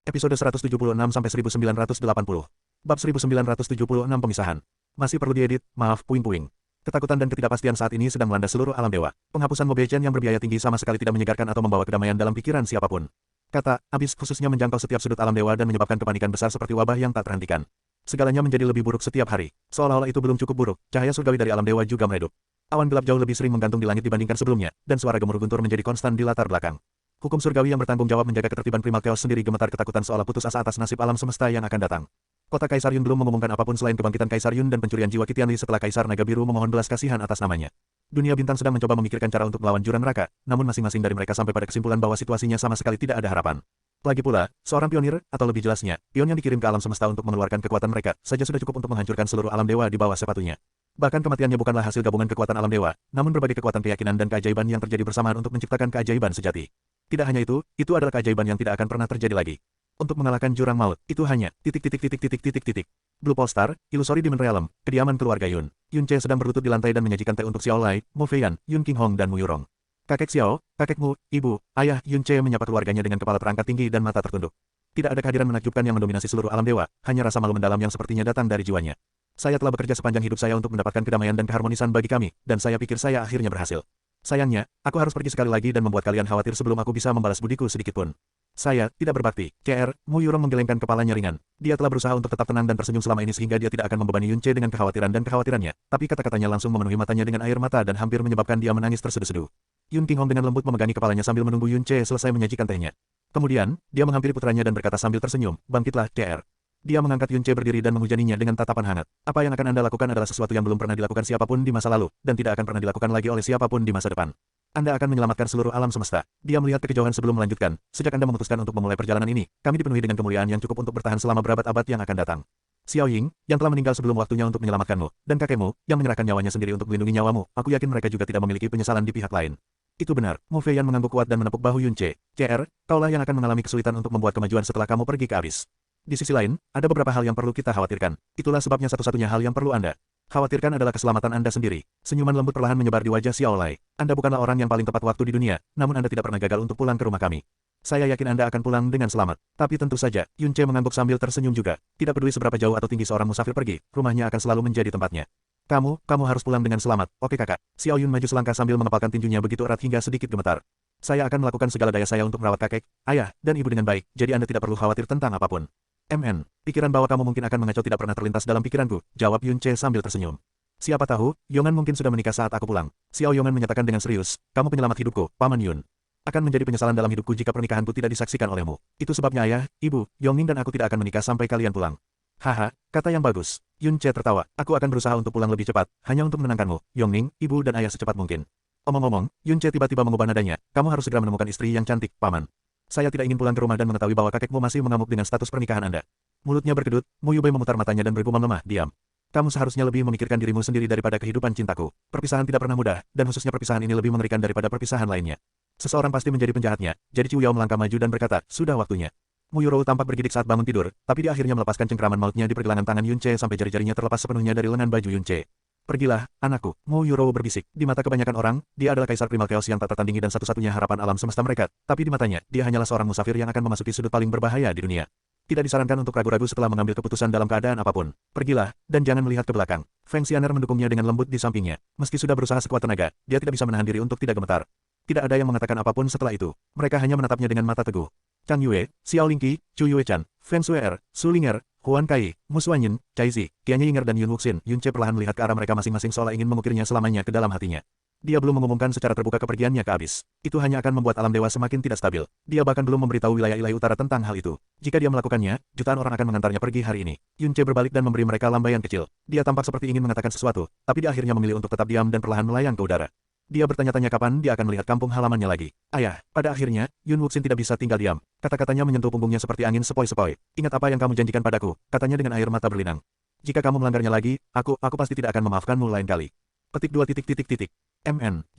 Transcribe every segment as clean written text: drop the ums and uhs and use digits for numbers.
Episode 176-1980. Bab 1976 Pemisahan. Masih perlu diedit, maaf, puing-puing. Ketakutan dan ketidakpastian saat ini sedang melanda seluruh alam dewa. Penghapusan Mobile yang berbiaya tinggi sama sekali tidak menyegarkan atau membawa kedamaian dalam pikiran siapapun. Kata, abis khususnya menjangkau setiap sudut alam dewa dan menyebabkan kepanikan besar seperti wabah yang tak terhentikan. Segalanya menjadi lebih buruk setiap hari. Seolah-olah itu belum cukup buruk, cahaya surgawi dari alam dewa juga meredup. Awan gelap jauh lebih sering menggantung di langit dibandingkan sebelumnya, dan suara gemuruh guntur menjadi konstan di latar belakang. Hukum surgawi yang bertanggung jawab menjaga ketertiban primal chaos sendiri gemetar ketakutan seolah putus asa atas nasib alam semesta yang akan datang. Kota Kaisar Yun belum mengumumkan apapun selain kebangkitan Kaisar Yun dan pencurian jiwa Qitianli setelah Kaisar Naga Biru memohon belas kasihan atas namanya. Dunia bintang sedang mencoba memikirkan cara untuk melawan jurang neraka, namun masing-masing dari mereka sampai pada kesimpulan bahwa situasinya sama sekali tidak ada harapan. Lagi pula, seorang pionir, atau lebih jelasnya, pion yang dikirim ke alam semesta untuk mengeluarkan kekuatan mereka, saja sudah cukup untuk menghancurkan seluruh alam dewa di bawah sepatunya. Bahkan kematiannya bukanlah hasil gabungan kekuatan alam dewa, namun berbagai kekuatan keyakinan dan keajaiban yang terjadi bersamaan untuk menciptakan keajaiban sejati. Tidak hanya itu adalah keajaiban yang tidak akan pernah terjadi lagi. Untuk mengalahkan jurang maut, itu hanya titik. Blue Polestar, Illusory Demon Realm, kediaman keluarga Yun. Yun Che sedang berlutut di lantai dan menyajikan teh untuk Xiao Lai, Mo Feiyan, Yun King Hong dan Mu Yurong. Kakek Xiao, kakekmu, ibu, ayah Yun Che menyapa keluarganya dengan kepala terangkat tinggi dan mata tertunduk. Tidak ada kehadiran menakjubkan yang mendominasi seluruh alam dewa, hanya rasa malu mendalam yang sepertinya datang dari jiwanya. Saya telah bekerja sepanjang hidup saya untuk mendapatkan kedamaian dan keharmonisan bagi kami, dan saya pikir saya akhirnya berhasil. Sayangnya, aku harus pergi sekali lagi dan membuat kalian khawatir sebelum aku bisa membalas budiku sedikitpun. Saya tidak berbakti. CR, Mu Yurong menggelengkan kepalanya ringan. Dia telah berusaha untuk tetap tenang dan tersenyum selama ini sehingga dia tidak akan membebani Yun Che dengan kekhawatiran dan kekhawatirannya, tapi kata-katanya langsung memenuhi matanya dengan air mata dan hampir menyebabkan dia menangis terseduh-seduh. Yun King Hong dengan lembut memegangi kepalanya sambil menunggu Yun Che selesai menyajikan tehnya. Kemudian, dia menghampiri putranya dan berkata sambil tersenyum, "Bangkitlah, CR." Dia mengangkat Yun Che berdiri dan menghujaninya dengan tatapan hangat. Apa yang akan Anda lakukan adalah sesuatu yang belum pernah dilakukan siapapun di masa lalu, dan tidak akan pernah dilakukan lagi oleh siapapun di masa depan. Anda akan menyelamatkan seluruh alam semesta. Dia melihat ke kejauhan sebelum melanjutkan. Sejak Anda memutuskan untuk memulai perjalanan ini, kami dipenuhi dengan kemuliaan yang cukup untuk bertahan selama berabad-abad yang akan datang. Xiao Ying, yang telah meninggal sebelum waktunya untuk menyelamatkanmu, dan kakekmu, yang menyerahkan nyawanya sendiri untuk melindungi nyawamu, aku yakin mereka juga tidak memiliki penyesalan di pihak lain. Itu benar. Mo Feiyan mengangguk kuat dan menepuk bahu Yun Che. CR, kaulah yang akan mengalami kesulitan untuk membuat kemajuan setelah kamu pergi ke abis. Di sisi lain, ada beberapa hal yang perlu kita khawatirkan. Itulah sebabnya satu-satunya hal yang perlu Anda khawatirkan adalah keselamatan Anda sendiri. Senyuman lembut perlahan menyebar di wajah Xiao Lai. Anda bukanlah orang yang paling tepat waktu di dunia, namun Anda tidak pernah gagal untuk pulang ke rumah kami. Saya yakin Anda akan pulang dengan selamat. Tapi tentu saja, Yun Che mengangguk sambil tersenyum juga. Tidak peduli seberapa jauh atau tinggi seorang musafir pergi, rumahnya akan selalu menjadi tempatnya. Kamu harus pulang dengan selamat, oke kakak? Xiao Yun maju selangkah sambil mengepalkan tinjunya begitu erat hingga sedikit gemetar. Saya akan melakukan segala daya saya untuk merawat kakek, ayah, dan ibu dengan baik, jadi Anda tidak perlu khawatir tentang apapun. Pikiran bahwa kamu mungkin akan mengacau tidak pernah terlintas dalam pikiranku, jawab Yun Che sambil tersenyum. Siapa tahu, Yongan mungkin sudah menikah saat aku pulang. Xiao Yongan menyatakan dengan serius, kamu penyelamat hidupku, Paman Yun. Akan menjadi penyesalan dalam hidupku jika pernikahanku tidak disaksikan olehmu. Itu sebabnya ayah, ibu, Yongning dan aku tidak akan menikah sampai kalian pulang. Haha, kata yang bagus. Yun Che tertawa, aku akan berusaha untuk pulang lebih cepat, hanya untuk menenangkanmu, Yongning, ibu dan ayah secepat mungkin. Omong-omong, Yun Che tiba-tiba mengubah nadanya, kamu harus segera menemukan istri yang cantik, Paman. Saya tidak ingin pulang ke rumah dan mengetahui bahwa kakekmu masih mengamuk dengan status pernikahan Anda. Mulutnya berkedut, Mu Yubei memutar matanya dan bergumam lemah, diam. Kamu seharusnya lebih memikirkan dirimu sendiri daripada kehidupan cintaku. Perpisahan tidak pernah mudah, dan khususnya perpisahan ini lebih mengerikan daripada perpisahan lainnya. Seseorang pasti menjadi penjahatnya, jadi Ciu Yao melangkah maju dan berkata, sudah waktunya. Mu Yurou tampak bergidik saat bangun tidur, tapi dia akhirnya melepaskan cengkraman mautnya di pergelangan tangan Yun Che sampai jari-jarinya terlepas sepenuhnya dari lengan baju Yun Che. Pergilah, anakku, Mu Yurou berbisik. Di mata kebanyakan orang, dia adalah kaisar primal chaos yang tak tertandingi dan satu-satunya harapan alam semesta mereka, tapi di matanya, dia hanyalah seorang musafir yang akan memasuki sudut paling berbahaya di dunia. Tidak disarankan untuk ragu-ragu setelah mengambil keputusan dalam keadaan apapun. Pergilah, dan jangan melihat ke belakang. Feng Xianer mendukungnya dengan lembut di sampingnya. Meski sudah berusaha sekuat tenaga, dia tidak bisa menahan diri untuk tidak gemetar. Tidak ada yang mengatakan apapun setelah itu. Mereka hanya menatapnya dengan mata teguh. Chang Yue, Xiao Lingqi, Chu Yue-chan, Fen Suer, Su Linger, Huan Kai, Mu Suanyin, Cai Zi, Qianye Yinger dan Yun Wuxin. Yun Che perlahan melihat ke arah mereka masing-masing seolah ingin mengukirnya selamanya ke dalam hatinya. Dia belum mengumumkan secara terbuka kepergiannya ke abis. Itu hanya akan membuat alam dewa semakin tidak stabil. Dia bahkan belum memberitahu wilayah ilahi utara tentang hal itu. Jika dia melakukannya, jutaan orang akan mengantarnya pergi hari ini. Yun Che berbalik dan memberi mereka lambaian kecil. Dia tampak seperti ingin mengatakan sesuatu, tapi dia akhirnya memilih untuk tetap diam dan perlahan melayang ke udara. Dia bertanya-tanya kapan dia akan melihat kampung halamannya lagi. Ayah, pada akhirnya, Yun Wuxin tidak bisa tinggal diam. Kata-katanya menyentuh punggungnya seperti angin sepoi-sepoi. Ingat apa yang kamu janjikan padaku, katanya dengan air mata berlinang. Jika kamu melanggarnya lagi, aku pasti tidak akan memaafkanmu lain kali. Petik 2.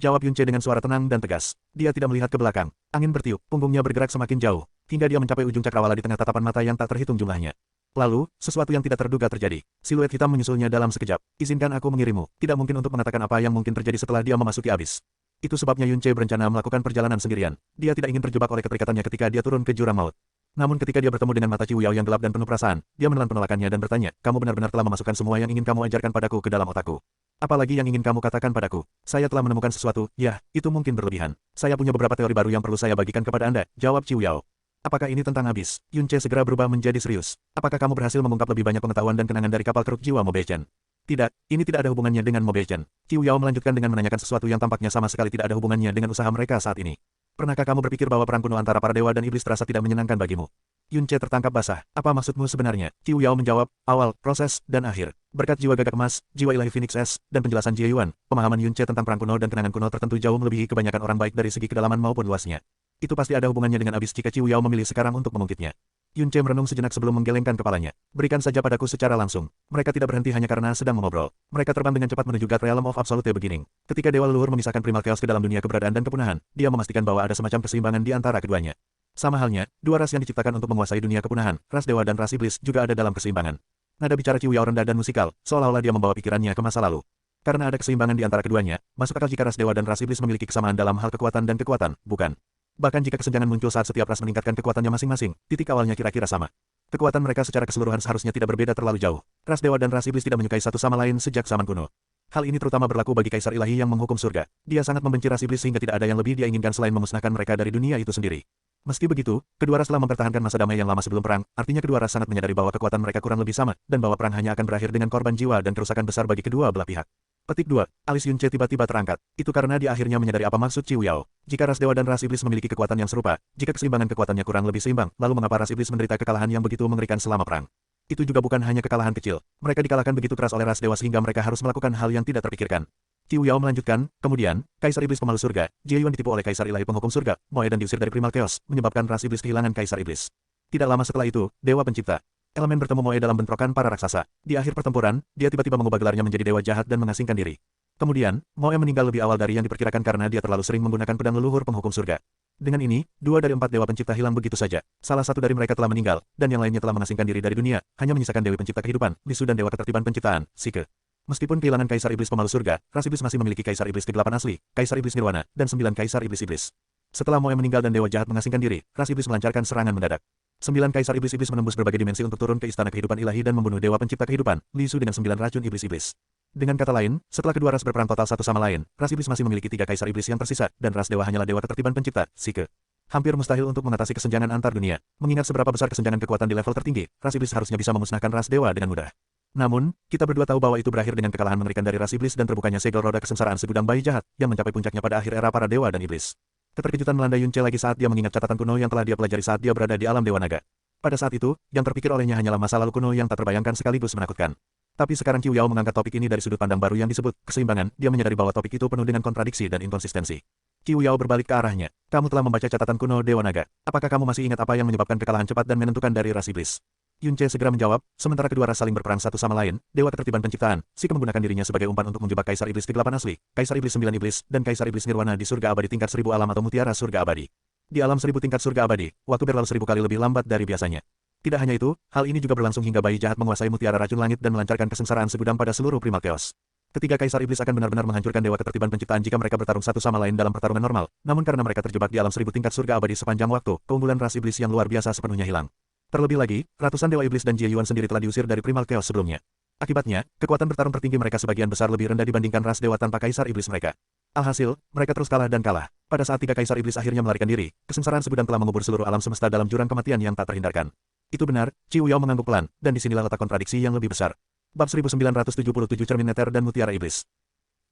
Jawab Yun Che dengan suara tenang dan tegas. Dia tidak melihat ke belakang. Angin bertiup, punggungnya bergerak semakin jauh, hingga dia mencapai ujung cakrawala di tengah tatapan mata yang tak terhitung jumlahnya. Lalu, sesuatu yang tidak terduga terjadi. Siluet hitam menyusulnya dalam sekejap. Izinkan aku mengirimu. Tidak mungkin untuk mengatakan apa yang mungkin terjadi setelah dia memasuki abis. Itu sebabnya Yun Che berencana melakukan perjalanan sendirian. Dia tidak ingin terjebak oleh keterikatannya ketika dia turun ke jurang maut. Namun ketika dia bertemu dengan mata Ciu Yao yang gelap dan penuh perasaan, dia menelan penolakannya dan bertanya, kamu benar-benar telah memasukkan semua yang ingin kamu ajarkan padaku ke dalam otakku. Apalagi yang ingin kamu katakan padaku? Saya telah menemukan sesuatu, ya, itu mungkin berlebihan. Saya punya beberapa teori baru yang perlu saya bagikan kepada Anda, jawab Ciu Yao. Apakah ini tentang abis? Yun Che segera berubah menjadi serius. Apakah kamu berhasil mengungkap lebih banyak pengetahuan dan kenangan dari kapal keruk jiwa Mobei-chan? Tidak, ini tidak ada hubungannya dengan Mobei-chan. Ciu Yao melanjutkan dengan menanyakan sesuatu yang tampaknya sama sekali tidak ada hubungannya dengan usaha mereka saat ini. Pernahkah kamu berpikir bahwa perang kuno antara para dewa dan iblis terasa tidak menyenangkan bagimu? Yun Che tertangkap basah. Apa maksudmu sebenarnya? Ciu Yao menjawab, awal, proses, dan akhir. Berkat jiwa gagak emas, jiwa ilahi Phoenix S, dan penjelasan Jie Yuan, pemahaman Yun Che tentang perang kuno dan kenangan kuno tertentu jauh melebihi kebanyakan orang baik dari segi kedalaman maupun luasnya. Itu pasti ada hubungannya dengan abis jika Ciu Yao memilih sekarang untuk mengungkitnya. Yun Che merenung sejenak sebelum menggelengkan kepalanya. Berikan saja padaku secara langsung. Mereka tidak berhenti hanya karena sedang mengobrol. Mereka terbang dengan cepat menuju God Realm of Absolute Beginning. Ketika Dewa Leluhur memisahkan Primal Chaos ke dalam dunia keberadaan dan kepunahan, dia memastikan bahwa ada semacam keseimbangan di antara keduanya. Sama halnya, dua ras yang diciptakan untuk menguasai dunia kepunahan, ras dewa dan ras iblis juga ada dalam keseimbangan. Nada bicara Ciu Yao rendah dan musikal, seolah-olah dia membawa pikirannya ke masa lalu. Karena ada keseimbangan di antara keduanya, masuk akal jika ras dewa dan ras iblis memiliki kesamaan dalam hal kekuatan dan kekuatan, bukan? Bahkan jika kesenjangan muncul saat setiap ras meningkatkan kekuatannya masing-masing, titik awalnya kira-kira sama. Kekuatan mereka secara keseluruhan seharusnya tidak berbeda terlalu jauh. Ras dewa dan ras iblis tidak menyukai satu sama lain sejak zaman kuno. Hal ini terutama berlaku bagi Kaisar Ilahi yang menghukum surga. Dia sangat membenci ras iblis sehingga tidak ada yang lebih dia inginkan selain memusnahkan mereka dari dunia itu sendiri. Meski begitu, kedua ras telah mempertahankan masa damai yang lama sebelum perang, artinya kedua ras sangat menyadari bahwa kekuatan mereka kurang lebih sama, dan bahwa perang hanya akan berakhir dengan korban jiwa dan kerusakan besar bagi kedua belah pihak. Petik 2. Alis Yun Che tiba-tiba terangkat. Itu karena dia akhirnya menyadari apa maksud Ciu Yao. Jika ras dewa dan ras iblis memiliki kekuatan yang serupa, jika keseimbangan kekuatannya kurang lebih seimbang, lalu mengapa ras iblis menderita kekalahan yang begitu mengerikan selama perang? Itu juga bukan hanya kekalahan kecil. Mereka dikalahkan begitu keras oleh ras dewa sehingga mereka harus melakukan hal yang tidak terpikirkan. Ciu Yao melanjutkan, kemudian, Kaisar Iblis Pemalu Surga, Jie Yuan ditipu oleh Kaisar Ilahi Penghukum Surga, Moe dan diusir dari Primal Chaos, menyebabkan ras iblis kehilangan Kaisar Iblis. Tidak lama setelah itu, Dewa Pencipta Elemen bertemu Moe dalam bentrokan para raksasa. Di akhir pertempuran, dia tiba-tiba mengubah gelarnya menjadi dewa jahat dan mengasingkan diri. Kemudian, Moe meninggal lebih awal dari yang diperkirakan karena dia terlalu sering menggunakan pedang leluhur penghukum surga. Dengan ini, 2 dari 4 dewa pencipta hilang begitu saja. Salah satu dari mereka telah meninggal, dan yang lainnya telah mengasingkan diri dari dunia, hanya menyisakan Dewi Pencipta Kehidupan, Lisu dan Dewa Ketertiban Penciptaan, Sike. Meskipun kehilangan Kaisar Iblis Pemalu Surga, ras iblis masih memiliki Kaisar Iblis ke-8 asli, Kaisar Iblis Nirwana, dan 9 Kaisar Iblis-Iblis. Setelah Moe meninggal dan Dewa Jahat mengasingkan diri, ras iblis melancarkan serangan mendadak. 9 Kaisar Iblis-Iblis menembus berbagai dimensi untuk turun ke Istana Kehidupan Ilahi dan membunuh Dewa Pencipta Kehidupan, Lisu dengan 9 racun Iblis-Iblis. Dengan kata lain, setelah kedua ras berperang total satu sama lain, ras iblis masih memiliki 3 Kaisar Iblis yang tersisa, dan ras dewa hanyalah Dewa Ketertiban Pencipta, Sike. Hampir mustahil untuk mengatasi kesenjangan antar dunia. Mengingat seberapa besar kesenjangan kekuatan di level tertinggi, ras iblis harusnya bisa memusnahkan ras dewa dengan mudah. Namun, kita berdua tahu bahwa itu berakhir dengan kekalahan mengerikan dari ras iblis dan terbukanya segel roda kesengsaraan segudang bayi jahat, yang mencapai puncaknya pada akhir era para dewa dan iblis. Keterkejutan melanda Yun Che lagi saat dia mengingat catatan kuno yang telah dia pelajari saat dia berada di alam Dewa Naga. Pada saat itu, yang terpikir olehnya hanyalah masa lalu kuno yang tak terbayangkan sekaligus menakutkan. Tapi sekarang Ciu Yao mengangkat topik ini dari sudut pandang baru yang disebut keseimbangan, dia menyadari bahwa topik itu penuh dengan kontradiksi dan inkonsistensi. Ciu Yao berbalik ke arahnya. Kamu telah membaca catatan kuno Dewa Naga. Apakah kamu masih ingat apa yang menyebabkan kekalahan cepat dan menentukan dari ras iblis? Yun Che segera menjawab, sementara kedua ras saling berperang satu sama lain, Dewa Ketertiban Penciptaan, Sike menggunakan dirinya sebagai umpan untuk menjebak Kaisar Iblis ke-8 asli, Kaisar Iblis 9 Iblis, dan Kaisar Iblis Nirwana di surga abadi tingkat 1000 alam atau mutiara surga abadi. Di alam 1000 tingkat surga abadi, waktu berlalu 1000 kali lebih lambat dari biasanya. Tidak hanya itu, hal ini juga berlangsung hingga bayi jahat menguasai mutiara racun langit dan melancarkan kesengsaraan segudang pada seluruh Primal Chaos. Ketiga Kaisar Iblis akan benar-benar menghancurkan Dewa Ketertiban Penciptaan jika mereka bertarung satu sama lain dalam pertarungan normal, namun karena mereka terjebak di alam 1000 tingkat surga abadi sepanjang waktu, keunggulan ras iblis yang luar biasa sepenuhnya hilang. Terlebih lagi, ratusan Dewa Iblis dan Jie Yuan sendiri telah diusir dari Primal Chaos sebelumnya. Akibatnya, kekuatan bertarung tertinggi mereka sebagian besar lebih rendah dibandingkan ras dewa tanpa Kaisar Iblis mereka. Alhasil, mereka terus kalah dan kalah. Pada saat 3 Kaisar Iblis akhirnya melarikan diri, kesengsaraan segudang telah mengubur seluruh alam semesta dalam jurang kematian yang tak terhindarkan. Itu benar, Ciu Yao mengangguk pelan, dan disinilah letak kontradiksi yang lebih besar. Bab 1977 Cermin Neter dan Mutiara Iblis.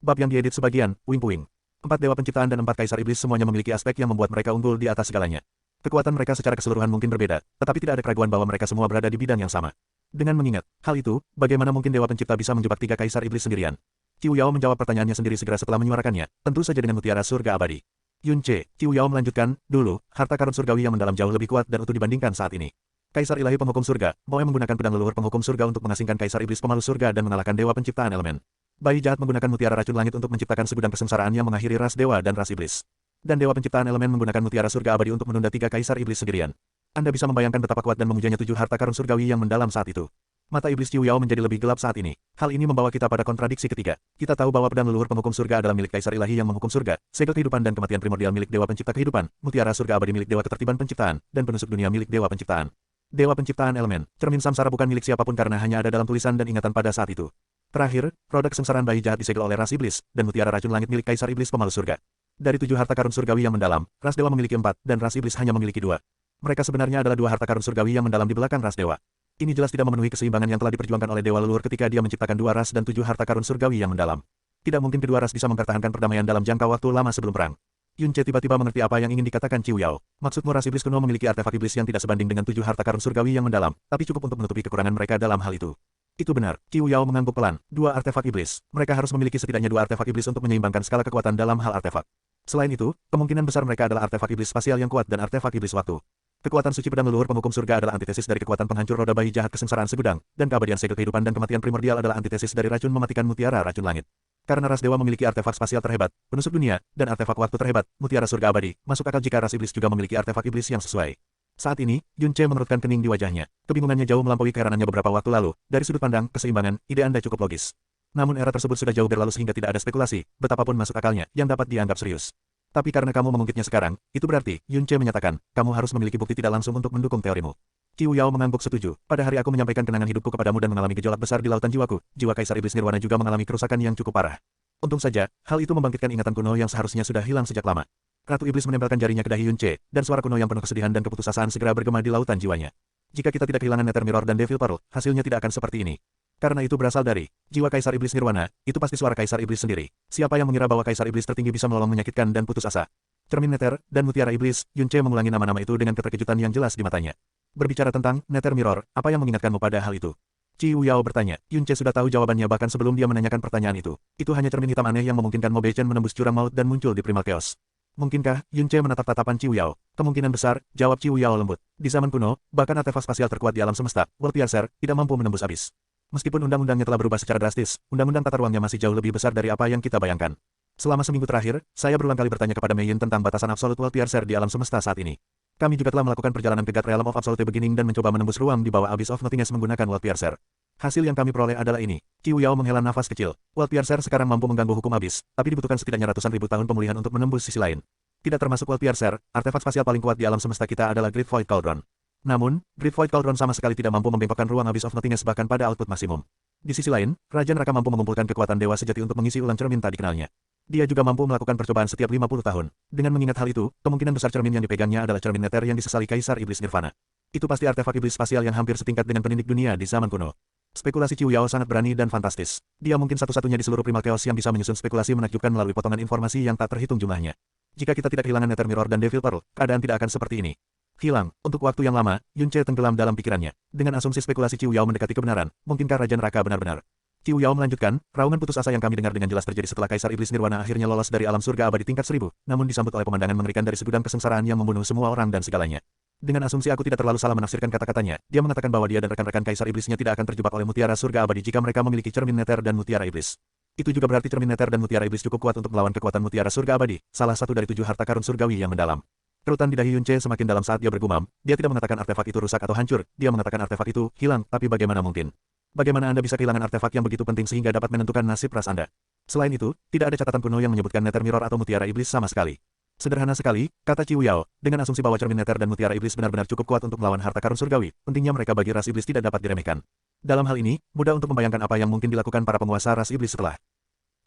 Bab yang diedit sebagian, puing-puing. 4 Dewa Penciptaan dan 4 Kaisar Iblis semuanya memiliki aspek yang membuat mereka unggul di atas segalanya. Kekuatan mereka secara keseluruhan mungkin berbeda, tetapi tidak ada keraguan bahwa mereka semua berada di bidang yang sama. Dengan mengingat hal itu, bagaimana mungkin Dewa Pencipta bisa menjebak 3 Kaisar Iblis sendirian? Ciu Yao menjawab pertanyaannya sendiri segera setelah menyuarakannya, tentu saja dengan mutiara surga abadi. Yun Che, Ciu Yao melanjutkan, dulu, harta karun surgawi yang mendalam jauh lebih kuat dan utuh dibandingkan saat ini. Kaisar Ilahi Penghukum Surga, Moe menggunakan pedang leluhur penghukum surga untuk mengasingkan Kaisar Iblis Pemalu Surga dan mengalahkan Dewa Penciptaan Elemen. Bayi jahat menggunakan mutiara racun langit untuk menciptakan segudang kesengsaraan yang mengakhiri ras dewa dan ras iblis. Dan Dewa Penciptaan Elemen menggunakan mutiara surga abadi untuk menunda 3 Kaisar Iblis sendirian. Anda bisa membayangkan betapa kuat dan memujanya 7 harta karun surgawi yang mendalam saat itu. Mata iblis Qiu Yao menjadi lebih gelap saat ini. Hal ini membawa kita pada kontradiksi ketiga. Kita tahu bahwa pedang leluhur penghukum surga adalah milik Kaisar Ilahi yang menghukum surga, segel kehidupan dan kematian primordial milik Dewa Pencipta Kehidupan, mutiara surga abadi milik Dewa Ketertiban Penciptaan, dan penusuk dunia milik Dewa Penciptaan. Dewa Penciptaan Elemen, cermin samsara bukan milik siapapun karena hanya ada dalam tulisan dan ingatan pada saat itu. Terakhir, roda kesengsaraan bayi jahat disegel oleh ras iblis, dan mutiara racun langit milik Kaisar Iblis Pemalu Surga. Dari 7 harta karun surgawi yang mendalam, ras dewa memiliki 4, dan ras iblis hanya memiliki 2. Mereka sebenarnya adalah 2 harta karun surgawi yang mendalam di belakang ras dewa. Ini jelas tidak memenuhi keseimbangan yang telah diperjuangkan oleh dewa leluhur ketika dia menciptakan 2 ras dan 7 harta karun surgawi yang mendalam. Tidak mungkin kedua ras bisa mempertahankan perdamaian dalam jangka waktu lama sebelum perang. Yun Ce tiba-tiba mengerti apa yang ingin dikatakan Qiu Yao. Maksudmu ras iblis kuno memiliki artefak iblis yang tidak sebanding dengan 7 harta karun surgawi yang mendalam, tapi cukup untuk menutupi kekurangan mereka dalam hal itu. Itu benar, Qiu Yao mengangguk pelan. 2 artefak iblis. Mereka harus memiliki setidaknya 2 artefak iblis untuk menyeimbangkan skala kekuatan dalam hal artefak. Selain itu, kemungkinan besar mereka adalah artefak iblis spasial yang kuat dan artefak iblis waktu. Kekuatan suci pedang leluhur penghukum surga adalah antitesis dari kekuatan penghancur roda bayi jahat kesengsaraan segudang, dan keabadian segel kehidupan dan kematian primordial adalah antitesis dari racun mematikan mutiara racun langit. Karena ras dewa memiliki artefak spasial terhebat, penusuk dunia, dan artefak waktu terhebat, mutiara surga abadi, masuk akal jika ras iblis juga memiliki artefak iblis yang sesuai. Saat ini, Yun Ce menurutkan kening di wajahnya. Kebingungannya jauh melampaui keheranannya beberapa waktu lalu. Dari sudut pandang, keseimbangan, ide Anda cukup logis. Namun era tersebut sudah jauh berlalu sehingga tidak ada spekulasi, betapapun masuk akalnya, yang dapat dianggap serius. Tapi karena kamu mengungkitnya sekarang, itu berarti, Yun Ce menyatakan, kamu harus memiliki bukti tidak langsung untuk mendukung teorimu. Qiu Yao mengangguk setuju. Pada hari aku menyampaikan kenangan hidupku kepadamu dan mengalami gejolak besar di lautan jiwaku, jiwa Kaisar Iblis Nirwana juga mengalami kerusakan yang cukup parah. Untung saja, hal itu membangkitkan ingatan kuno yang seharusnya sudah hilang sejak lama. Ratu Iblis menempelkan jarinya ke dahi Yun Ce, dan suara kuno yang penuh kesedihan dan keputusasaan segera bergema di lautan jiwanya. Jika kita tidak kehilangan Nether Mirror dan Devil Pearl, hasilnya tidak akan seperti ini. Karena itu berasal dari jiwa Kaisar Iblis Nirwana, itu pasti suara Kaisar Iblis sendiri. Siapa yang mengira bahwa Kaisar Iblis tertinggi bisa melolong menyakitkan dan putus asa? Cermin Nether, dan mutiara iblis, Yun Ce mengulangi nama-nama itu dengan keterkejutan yang jelas di matanya. Berbicara tentang Nether Mirror, apa yang mengingatkanmu pada hal itu? Qiu Yao bertanya. Yun Ce sudah tahu jawabannya bahkan sebelum dia menanyakan pertanyaan itu. Itu hanya cermin hitam aneh yang memungkinkan Mo Beichen menembus jurang maut dan muncul di Primal Chaos. Mungkinkah? Yun Ce menatap tatapan Qiu Yao. Kemungkinan besar, jawab Qiu Yao lembut. Di zaman kuno, bahkan artefak spasial terkuat di alam semesta, World Piercer, tidak mampu menembus abis. Meskipun undang-undangnya telah berubah secara drastis, undang-undang tata ruangnya masih jauh lebih besar dari apa yang kita bayangkan. Selama seminggu terakhir, saya berulang kali bertanya kepada Mei Yin tentang batasan Absolute World Piercer di alam semesta saat ini. Kami juga telah melakukan perjalanan ke God Realm of Absolute Beginning dan mencoba menembus ruang di bawah Abyss of Nothingness menggunakan World Piercer. Hasil yang kami peroleh adalah ini. Qiu Yao menghela nafas kecil. World Piercer sekarang mampu mengganggu hukum Abyss, tapi dibutuhkan setidaknya ratusan ribu tahun pemulihan untuk menembus sisi lain. Tidak termasuk World Piercer, artefak spasial paling kuat di alam semesta kita adalah Great Void Cauldron. Namun, Great Void Cauldron sama sekali tidak mampu membengkokkan ruang Abyss of Nothingness bahkan pada output maksimum. Di sisi lain, Raja Neraka mampu mengumpulkan kekuatan dewa sejati untuk mengisi ulang cermin tak dikenalnya. Dia juga mampu melakukan percobaan setiap 50 tahun. Dengan mengingat hal itu, kemungkinan besar cermin yang dipegangnya adalah cermin Nether yang disesali Kaisar Iblis Nirvana. Itu pasti artefak iblis spasial yang hampir setingkat dengan penindik dunia di zaman kuno. Spekulasi Qiu Yao sangat berani dan fantastis. Dia mungkin satu-satunya di seluruh Primal Chaos yang bisa menyusun spekulasi menakjubkan melalui potongan informasi yang tak terhitung jumlahnya. Jika kita tidak kehilangan Nether Mirror dan Devil Pearl, keadaan tidak akan seperti ini. Hilang. Untuk waktu yang lama, Yun Ce tenggelam dalam pikirannya. Dengan asumsi spekulasi Qiu Yao mendekati kebenaran, mungkinkah Raja Neraka benar-benar? Qiu Yao melanjutkan, raungan putus asa yang kami dengar dengan jelas terjadi setelah Kaisar Iblis Nirwana akhirnya lolos dari alam surga abadi tingkat 1000, namun disambut oleh pemandangan mengerikan dari segudang kesengsaraan yang membunuh semua orang dan segalanya. Dengan asumsi aku tidak terlalu salah menafsirkan kata-katanya, dia mengatakan bahwa dia dan rekan-rekan Kaisar Iblisnya tidak akan terjebak oleh mutiara surga abadi jika mereka memiliki cermin Nether dan mutiara iblis. Itu juga berarti cermin Nether dan mutiara iblis cukup kuat untuk melawan kekuatan mutiara surga abadi, salah satu dari 7 harta karun surgawi yang mendalam. Kerutan di dahi Yun Ce semakin dalam saat dia bergumam, dia tidak mengatakan artefak itu rusak atau hancur, dia mengatakan artefak itu hilang, tapi bagaimana mungkin? Bagaimana Anda bisa kehilangan artefak yang begitu penting sehingga dapat menentukan nasib ras Anda? Selain itu, tidak ada catatan kuno yang menyebutkan Nether Mirror atau mutiara iblis sama sekali. Sederhana sekali, kata Qiu Yao, dengan asumsi bahwa cermin Nether dan mutiara iblis benar-benar cukup kuat untuk melawan harta karun surgawi, pentingnya mereka bagi ras iblis tidak dapat diremehkan. Dalam hal ini, mudah untuk membayangkan apa yang mungkin dilakukan para penguasa ras iblis setelah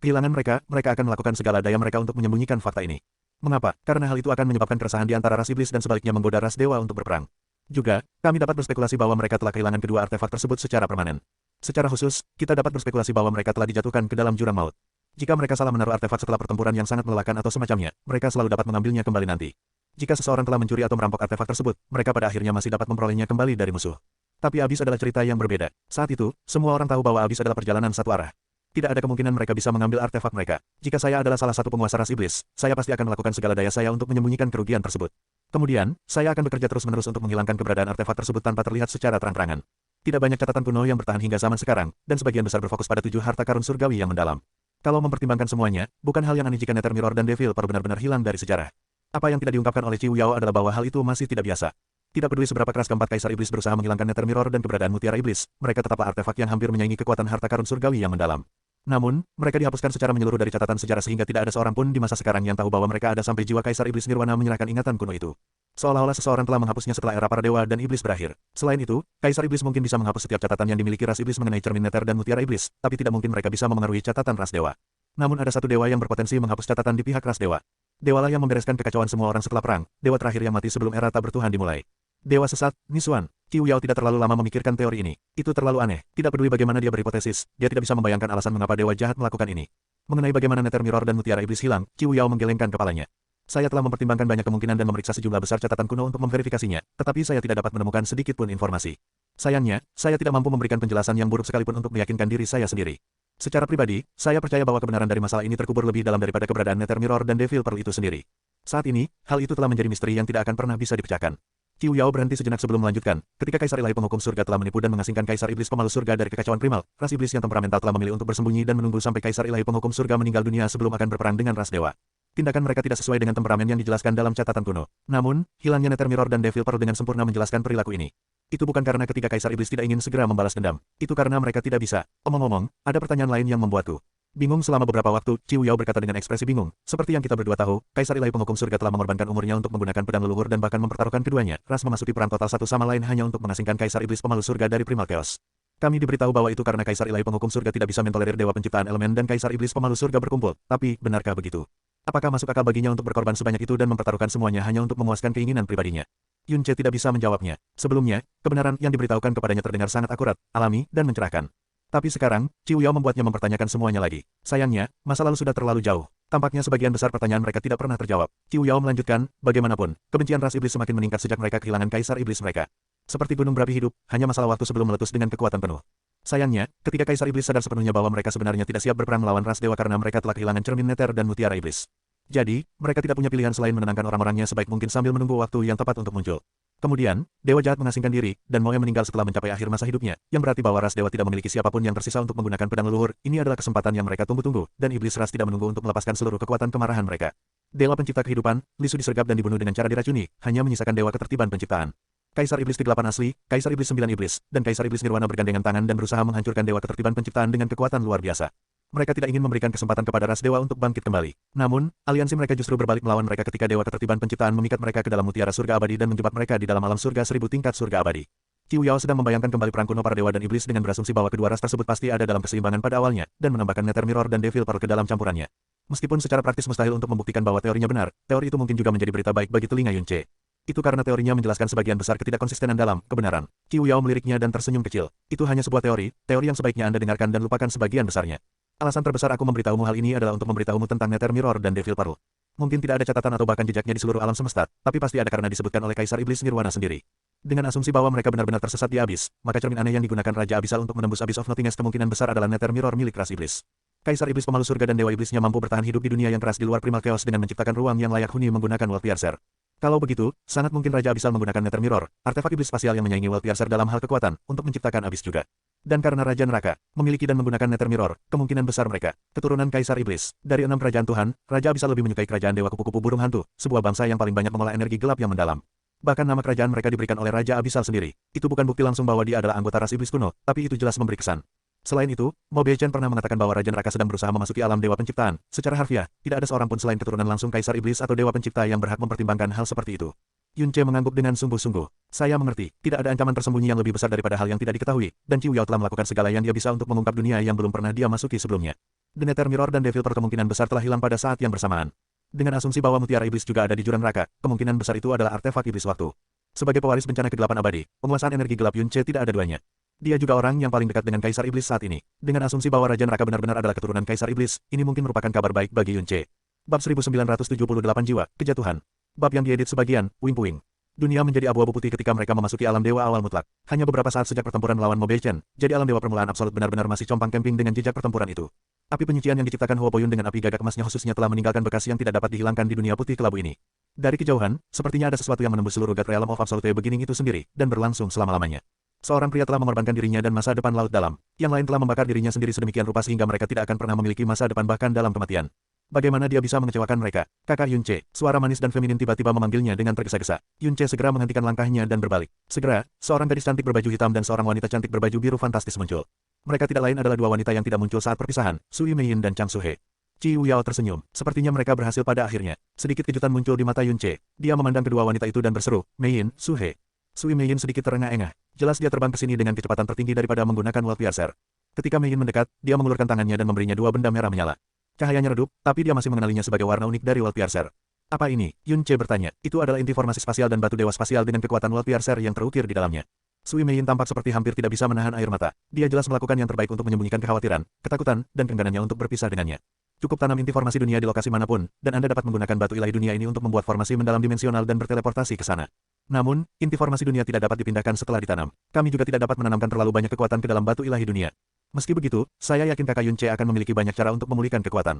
kehilangan mereka akan melakukan segala daya mereka untuk menyembunyikan fakta ini. Mengapa? Karena hal itu akan menyebabkan keresahan di antara ras iblis dan sebaliknya menggoda ras dewa untuk berperang. Juga, kami dapat berspekulasi bahwa mereka telah kehilangan kedua artefak tersebut secara permanen. Secara khusus, kita dapat berspekulasi bahwa mereka telah dijatuhkan ke dalam jurang maut. Jika mereka salah menaruh artefak setelah pertempuran yang sangat melelahkan atau semacamnya, mereka selalu dapat mengambilnya kembali nanti. Jika seseorang telah mencuri atau merampok artefak tersebut, mereka pada akhirnya masih dapat memperolehnya kembali dari musuh. Tapi Abyss adalah cerita yang berbeda. Saat itu, semua orang tahu bahwa Abyss adalah perjalanan satu arah. Tidak ada kemungkinan mereka bisa mengambil artefak mereka. Jika saya adalah salah satu penguasa ras iblis, saya pasti akan melakukan segala daya saya untuk menyembunyikan kerugian tersebut. Kemudian, saya akan bekerja terus-menerus untuk menghilangkan keberadaan artefak tersebut tanpa terlihat secara terang-terangan. Tidak banyak catatan kuno yang bertahan hingga zaman sekarang, dan sebagian besar berfokus pada 7 harta karun surgawi yang mendalam. Kalau mempertimbangkan semuanya, bukan hal yang aneh jika Nether Mirror dan Devil Pearl benar-benar hilang dari sejarah. Apa yang tidak diungkapkan oleh Qiu Yao adalah bahwa hal itu masih tidak biasa. Tidak peduli seberapa keras keempat Kaisar Iblis berusaha menghilangkan Nether Mirror dan keberadaan Mutiara Iblis, mereka tetaplah artefak yang hampir menyaingi kekuatan harta karun surgawi yang mendalam. Namun, mereka dihapuskan secara menyeluruh dari catatan sejarah sehingga tidak ada seorang pun di masa sekarang yang tahu bahwa mereka ada sampai jiwa Kaisar Iblis Nirwana menyerahkan ingatan kuno itu. Seolah-olah seseorang telah menghapusnya setelah era para dewa dan iblis berakhir. Selain itu, Kaisar Iblis mungkin bisa menghapus setiap catatan yang dimiliki ras iblis mengenai cermin Nether dan Mutiara Iblis, tapi tidak mungkin mereka bisa memengaruhi catatan ras dewa. Namun ada satu dewa yang berpotensi menghapus catatan di pihak ras dewa. Dewalah yang membereskan kekacauan semua orang setelah perang, dewa terakhir yang mati sebelum era tak bertuhan dimulai. Dewa sesat, Nisuan. Qiu Yao tidak terlalu lama memikirkan teori ini. Itu terlalu aneh. Tidak peduli bagaimana dia berhipotesis, dia tidak bisa membayangkan alasan mengapa dewa jahat melakukan ini. Mengenai bagaimana Nether Mirror dan Mutiara Iblis hilang, Qiu Yao menggelengkan kepalanya. Saya telah mempertimbangkan banyak kemungkinan dan memeriksa sejumlah besar catatan kuno untuk memverifikasinya, tetapi saya tidak dapat menemukan sedikit pun informasi. Sayangnya, saya tidak mampu memberikan penjelasan yang buruk sekalipun untuk meyakinkan diri saya sendiri. Secara pribadi, saya percaya bahwa kebenaran dari masalah ini terkubur lebih dalam daripada keberadaan Nether Mirror dan Devil Pearl itu sendiri. Saat ini, hal itu telah menjadi misteri yang tidak akan pernah bisa dipecahkan. Qiu Yao berhenti sejenak sebelum melanjutkan. Ketika Kaisar Ilahi Penghukum Surga telah menipu dan mengasingkan Kaisar Iblis Pemalu Surga dari kekacauan primal, ras iblis yang temperamental telah memilih untuk bersembunyi dan menunggu sampai Kaisar Ilahi Penghukum Surga meninggal dunia sebelum akan berperang dengan ras dewa. Tindakan mereka tidak sesuai dengan temperamen yang dijelaskan dalam catatan kuno. Namun, hilangnya Nether Mirror dan Devil Pearl dengan sempurna menjelaskan perilaku ini. Itu bukan karena ketiga Kaisar Iblis tidak ingin segera membalas dendam. Itu karena mereka tidak bisa. Omong-omong, ada pertanyaan lain yang membuatku bingung selama beberapa waktu. Qiu Yao berkata dengan ekspresi bingung. Seperti yang kita berdua tahu, Kaisar Ilahi Penghukum Surga telah mengorbankan umurnya untuk menggunakan pedang leluhur dan bahkan mempertaruhkan keduanya. Ras memasuki perang total satu sama lain hanya untuk mengasingkan Kaisar Iblis Pemalu Surga dari Primal Chaos. Kami diberitahu bahwa itu karena Kaisar Ilahi Penghukum Surga tidak bisa mentolerir Dewa Penciptaan Elemen dan Kaisar Iblis Pemalu Surga berkumpul. Tapi, benarkah begitu? Apakah masuk akal baginya untuk berkorban sebanyak itu dan mempertaruhkan semuanya hanya untuk memuaskan keinginan pribadinya? Yun Ce tidak bisa menjawabnya. Sebelumnya, kebenaran yang diberitahukan kepadanya terdengar sangat akurat, alami, dan mencerahkan. Tapi sekarang, Qiu Yao membuatnya mempertanyakan semuanya lagi. Sayangnya, masa lalu sudah terlalu jauh. Tampaknya sebagian besar pertanyaan mereka tidak pernah terjawab. Qiu Yao melanjutkan, bagaimanapun, kebencian ras iblis semakin meningkat sejak mereka kehilangan Kaisar Iblis mereka. Seperti gunung berapi hidup, hanya masalah waktu sebelum meletus dengan kekuatan penuh. Sayangnya, ketika Kaisar Iblis sadar sepenuhnya bahwa mereka sebenarnya tidak siap berperang melawan ras dewa karena mereka telah kehilangan cermin Nether dan Mutiara Iblis. Jadi, mereka tidak punya pilihan selain menenangkan orang-orangnya sebaik mungkin sambil menunggu waktu yang tepat untuk muncul. Kemudian, Dewa Jahat mengasingkan diri, dan Moe meninggal setelah mencapai akhir masa hidupnya, yang berarti bahwa ras dewa tidak memiliki siapapun yang tersisa untuk menggunakan pedang leluhur. Ini adalah kesempatan yang mereka tunggu-tunggu, dan iblis ras tidak menunggu untuk melepaskan seluruh kekuatan kemarahan mereka. Dewa Pencipta Kehidupan, Lisu disergap dan dibunuh dengan cara diracuni, hanya menyisakan Dewa Ketertiban Penciptaan. Kaisar Iblis ke-8 asli, Kaisar Iblis 9 Iblis, dan Kaisar Iblis Nirwana bergandengan tangan dan berusaha menghancurkan Dewa Ketertiban Penciptaan dengan kekuatan luar biasa. Mereka tidak ingin memberikan kesempatan kepada ras dewa untuk bangkit kembali. Namun, aliansi mereka justru berbalik melawan mereka ketika Dewa Ketertiban Penciptaan memikat mereka ke dalam mutiara surga abadi dan menjebak mereka di dalam alam surga 1000 tingkat surga abadi. Qiu Yao sedang membayangkan kembali perang kuno para dewa dan iblis dengan berasumsi bahwa kedua ras tersebut pasti ada dalam keseimbangan pada awalnya, dan menambahkan Nether Mirror dan Devil Pearl ke dalam campurannya. Meskipun secara praktis mustahil untuk membuktikan bahwa teorinya benar, teori itu mungkin juga menjadi berita baik bagi telinga Yun Ce. Itu karena teorinya menjelaskan sebagian besar ketidakkonsistenan dalam kebenaran. Qiu Yao meliriknya dan tersenyum kecil. Itu hanya sebuah teori yang sebaiknya Anda dengarkan dan lupakan sebagian besarnya. Alasan terbesar aku memberitahumu hal ini adalah untuk memberitahumu tentang Nether Mirror dan Devil Pearl. Mungkin tidak ada catatan atau bahkan jejaknya di seluruh alam semesta, tapi pasti ada karena disebutkan oleh Kaisar Iblis Nirwana sendiri. Dengan asumsi bahwa mereka benar-benar tersesat di abis, maka cermin aneh yang digunakan Raja Abisal untuk menembus Abyss of Nothingness kemungkinan besar adalah Nether Mirror milik ras iblis. Kaisar Iblis Pemalu Surga dan Dewa Iblisnya mampu bertahan hidup di dunia yang keras di luar Primal Chaos dengan menciptakan ruang yang layak huni menggunakan World Piercer. Kalau begitu, sangat mungkin Raja Abisal menggunakan Nether Mirror, artefak iblis spasial yang menyaingi World Piercer dalam hal kekuatan, untuk menciptakan Abyss juga. Dan karena Raja Neraka memiliki dan menggunakan Nether Mirror, kemungkinan besar mereka keturunan Kaisar Iblis. Dari 6 kerajaan Tuhan, Raja Abisal lebih menyukai kerajaan Dewa Kupu-Kupu Burung Hantu, sebuah bangsa yang paling banyak mengolah energi gelap yang mendalam. Bahkan nama kerajaan mereka diberikan oleh Raja Abisal sendiri. Itu bukan bukti langsung bahwa dia adalah anggota ras iblis kuno, tapi itu jelas memberi kesan. Selain itu, Mo Beichen pernah mengatakan bahwa Raja Neraka sedang berusaha memasuki alam Dewa Penciptaan. Secara harfiah, tidak ada seorang pun selain keturunan langsung Kaisar Iblis atau Dewa Pencipta yang berhak mempertimbangkan hal seperti itu. Yun Ce mengangguk dengan sungguh-sungguh. Saya mengerti, tidak ada ancaman tersembunyi yang lebih besar daripada hal yang tidak diketahui, dan Qiu Yao telah melakukan segala yang dia bisa untuk mengungkap dunia yang belum pernah dia masuki sebelumnya. The Nether Mirror dan Devil Pearl kemungkinan besar telah hilang pada saat yang bersamaan. Dengan asumsi bahwa mutiara iblis juga ada di jurang neraka, kemungkinan besar itu adalah artefak iblis waktu. Sebagai pewaris bencana ke-8 abadi, penguasaan energi gelap Yun Ce tidak ada duanya. Dia juga orang yang paling dekat dengan Kaisar Iblis saat ini. Dengan asumsi bahwa Raja Neraka benar-benar adalah keturunan Kaisar Iblis, ini mungkin merupakan kabar baik bagi Yun Ce. Bab 1978 Jiwa, Kejatuhan. Bab yang diedit sebagian, puing-puing. Dunia menjadi abu-abu putih ketika mereka memasuki alam dewa awal mutlak. Hanya beberapa saat sejak pertempuran melawan Mo Beichen, jadi alam dewa permulaan absolut benar-benar masih compang camping dengan jejak pertempuran itu. Api penyucian yang diciptakan Huo Poyun dengan api gagak emasnya khususnya telah meninggalkan bekas yang tidak dapat dihilangkan di dunia putih kelabu ini. Dari kejauhan, sepertinya ada sesuatu yang menembus seluruh God Realm of Absolute Beginning itu sendiri, dan berlangsung selama-lamanya. Seorang pria telah mengorbankan dirinya dan masa depan laut dalam. Yang lain telah membakar dirinya sendiri sedemikian rupa sehingga mereka tidak akan pernah memiliki masa depan bahkan dalam kematian. Bagaimana dia bisa mengecewakan mereka? Kakak Yunce, suara manis dan feminin tiba-tiba memanggilnya dengan tergesa-gesa. Yunce segera menghentikan langkahnya dan berbalik. Segera, seorang gadis cantik berbaju hitam dan seorang wanita cantik berbaju biru fantastis muncul. Mereka tidak lain adalah dua wanita yang tidak muncul saat perpisahan, Sui Meiyin dan Chang Suhe. Qiu Yao tersenyum. Sepertinya mereka berhasil pada akhirnya. Sedikit kejutan muncul di mata Yunce. Dia memandang kedua wanita itu dan berseru, Meiyin, Suhe. Sui Meiyin sedikit terengah-engah. Jelas dia terbang ke sini dengan kecepatan tertinggi daripada menggunakan World Piercer. Ketika Meiyin mendekat, dia mengulurkan tangannya dan memberinya dua benda merah menyala. Cahayanya redup, tapi dia masih mengenalinya sebagai warna unik dari World Piercer. Apa ini? Yunce bertanya. Itu adalah inti formasi spasial dan batu dewa spasial dengan kekuatan World Piercer yang terukir di dalamnya. Sui Meiyin tampak seperti hampir tidak bisa menahan air mata. Dia jelas melakukan yang terbaik untuk menyembunyikan kekhawatiran, ketakutan, dan keengganannya untuk berpisah dengannya. Cukup tanam inti formasi dunia di lokasi manapun, dan Anda dapat menggunakan batu ilahi dunia ini untuk membuat formasi mendalam dimensional dan berteleportasi ke sana. Namun, inti formasi dunia tidak dapat dipindahkan setelah ditanam. Kami juga tidak dapat menanamkan terlalu banyak kekuatan ke dalam batu ilahi dunia. Meski begitu, saya yakin kakak Yunce akan memiliki banyak cara untuk memulihkan kekuatan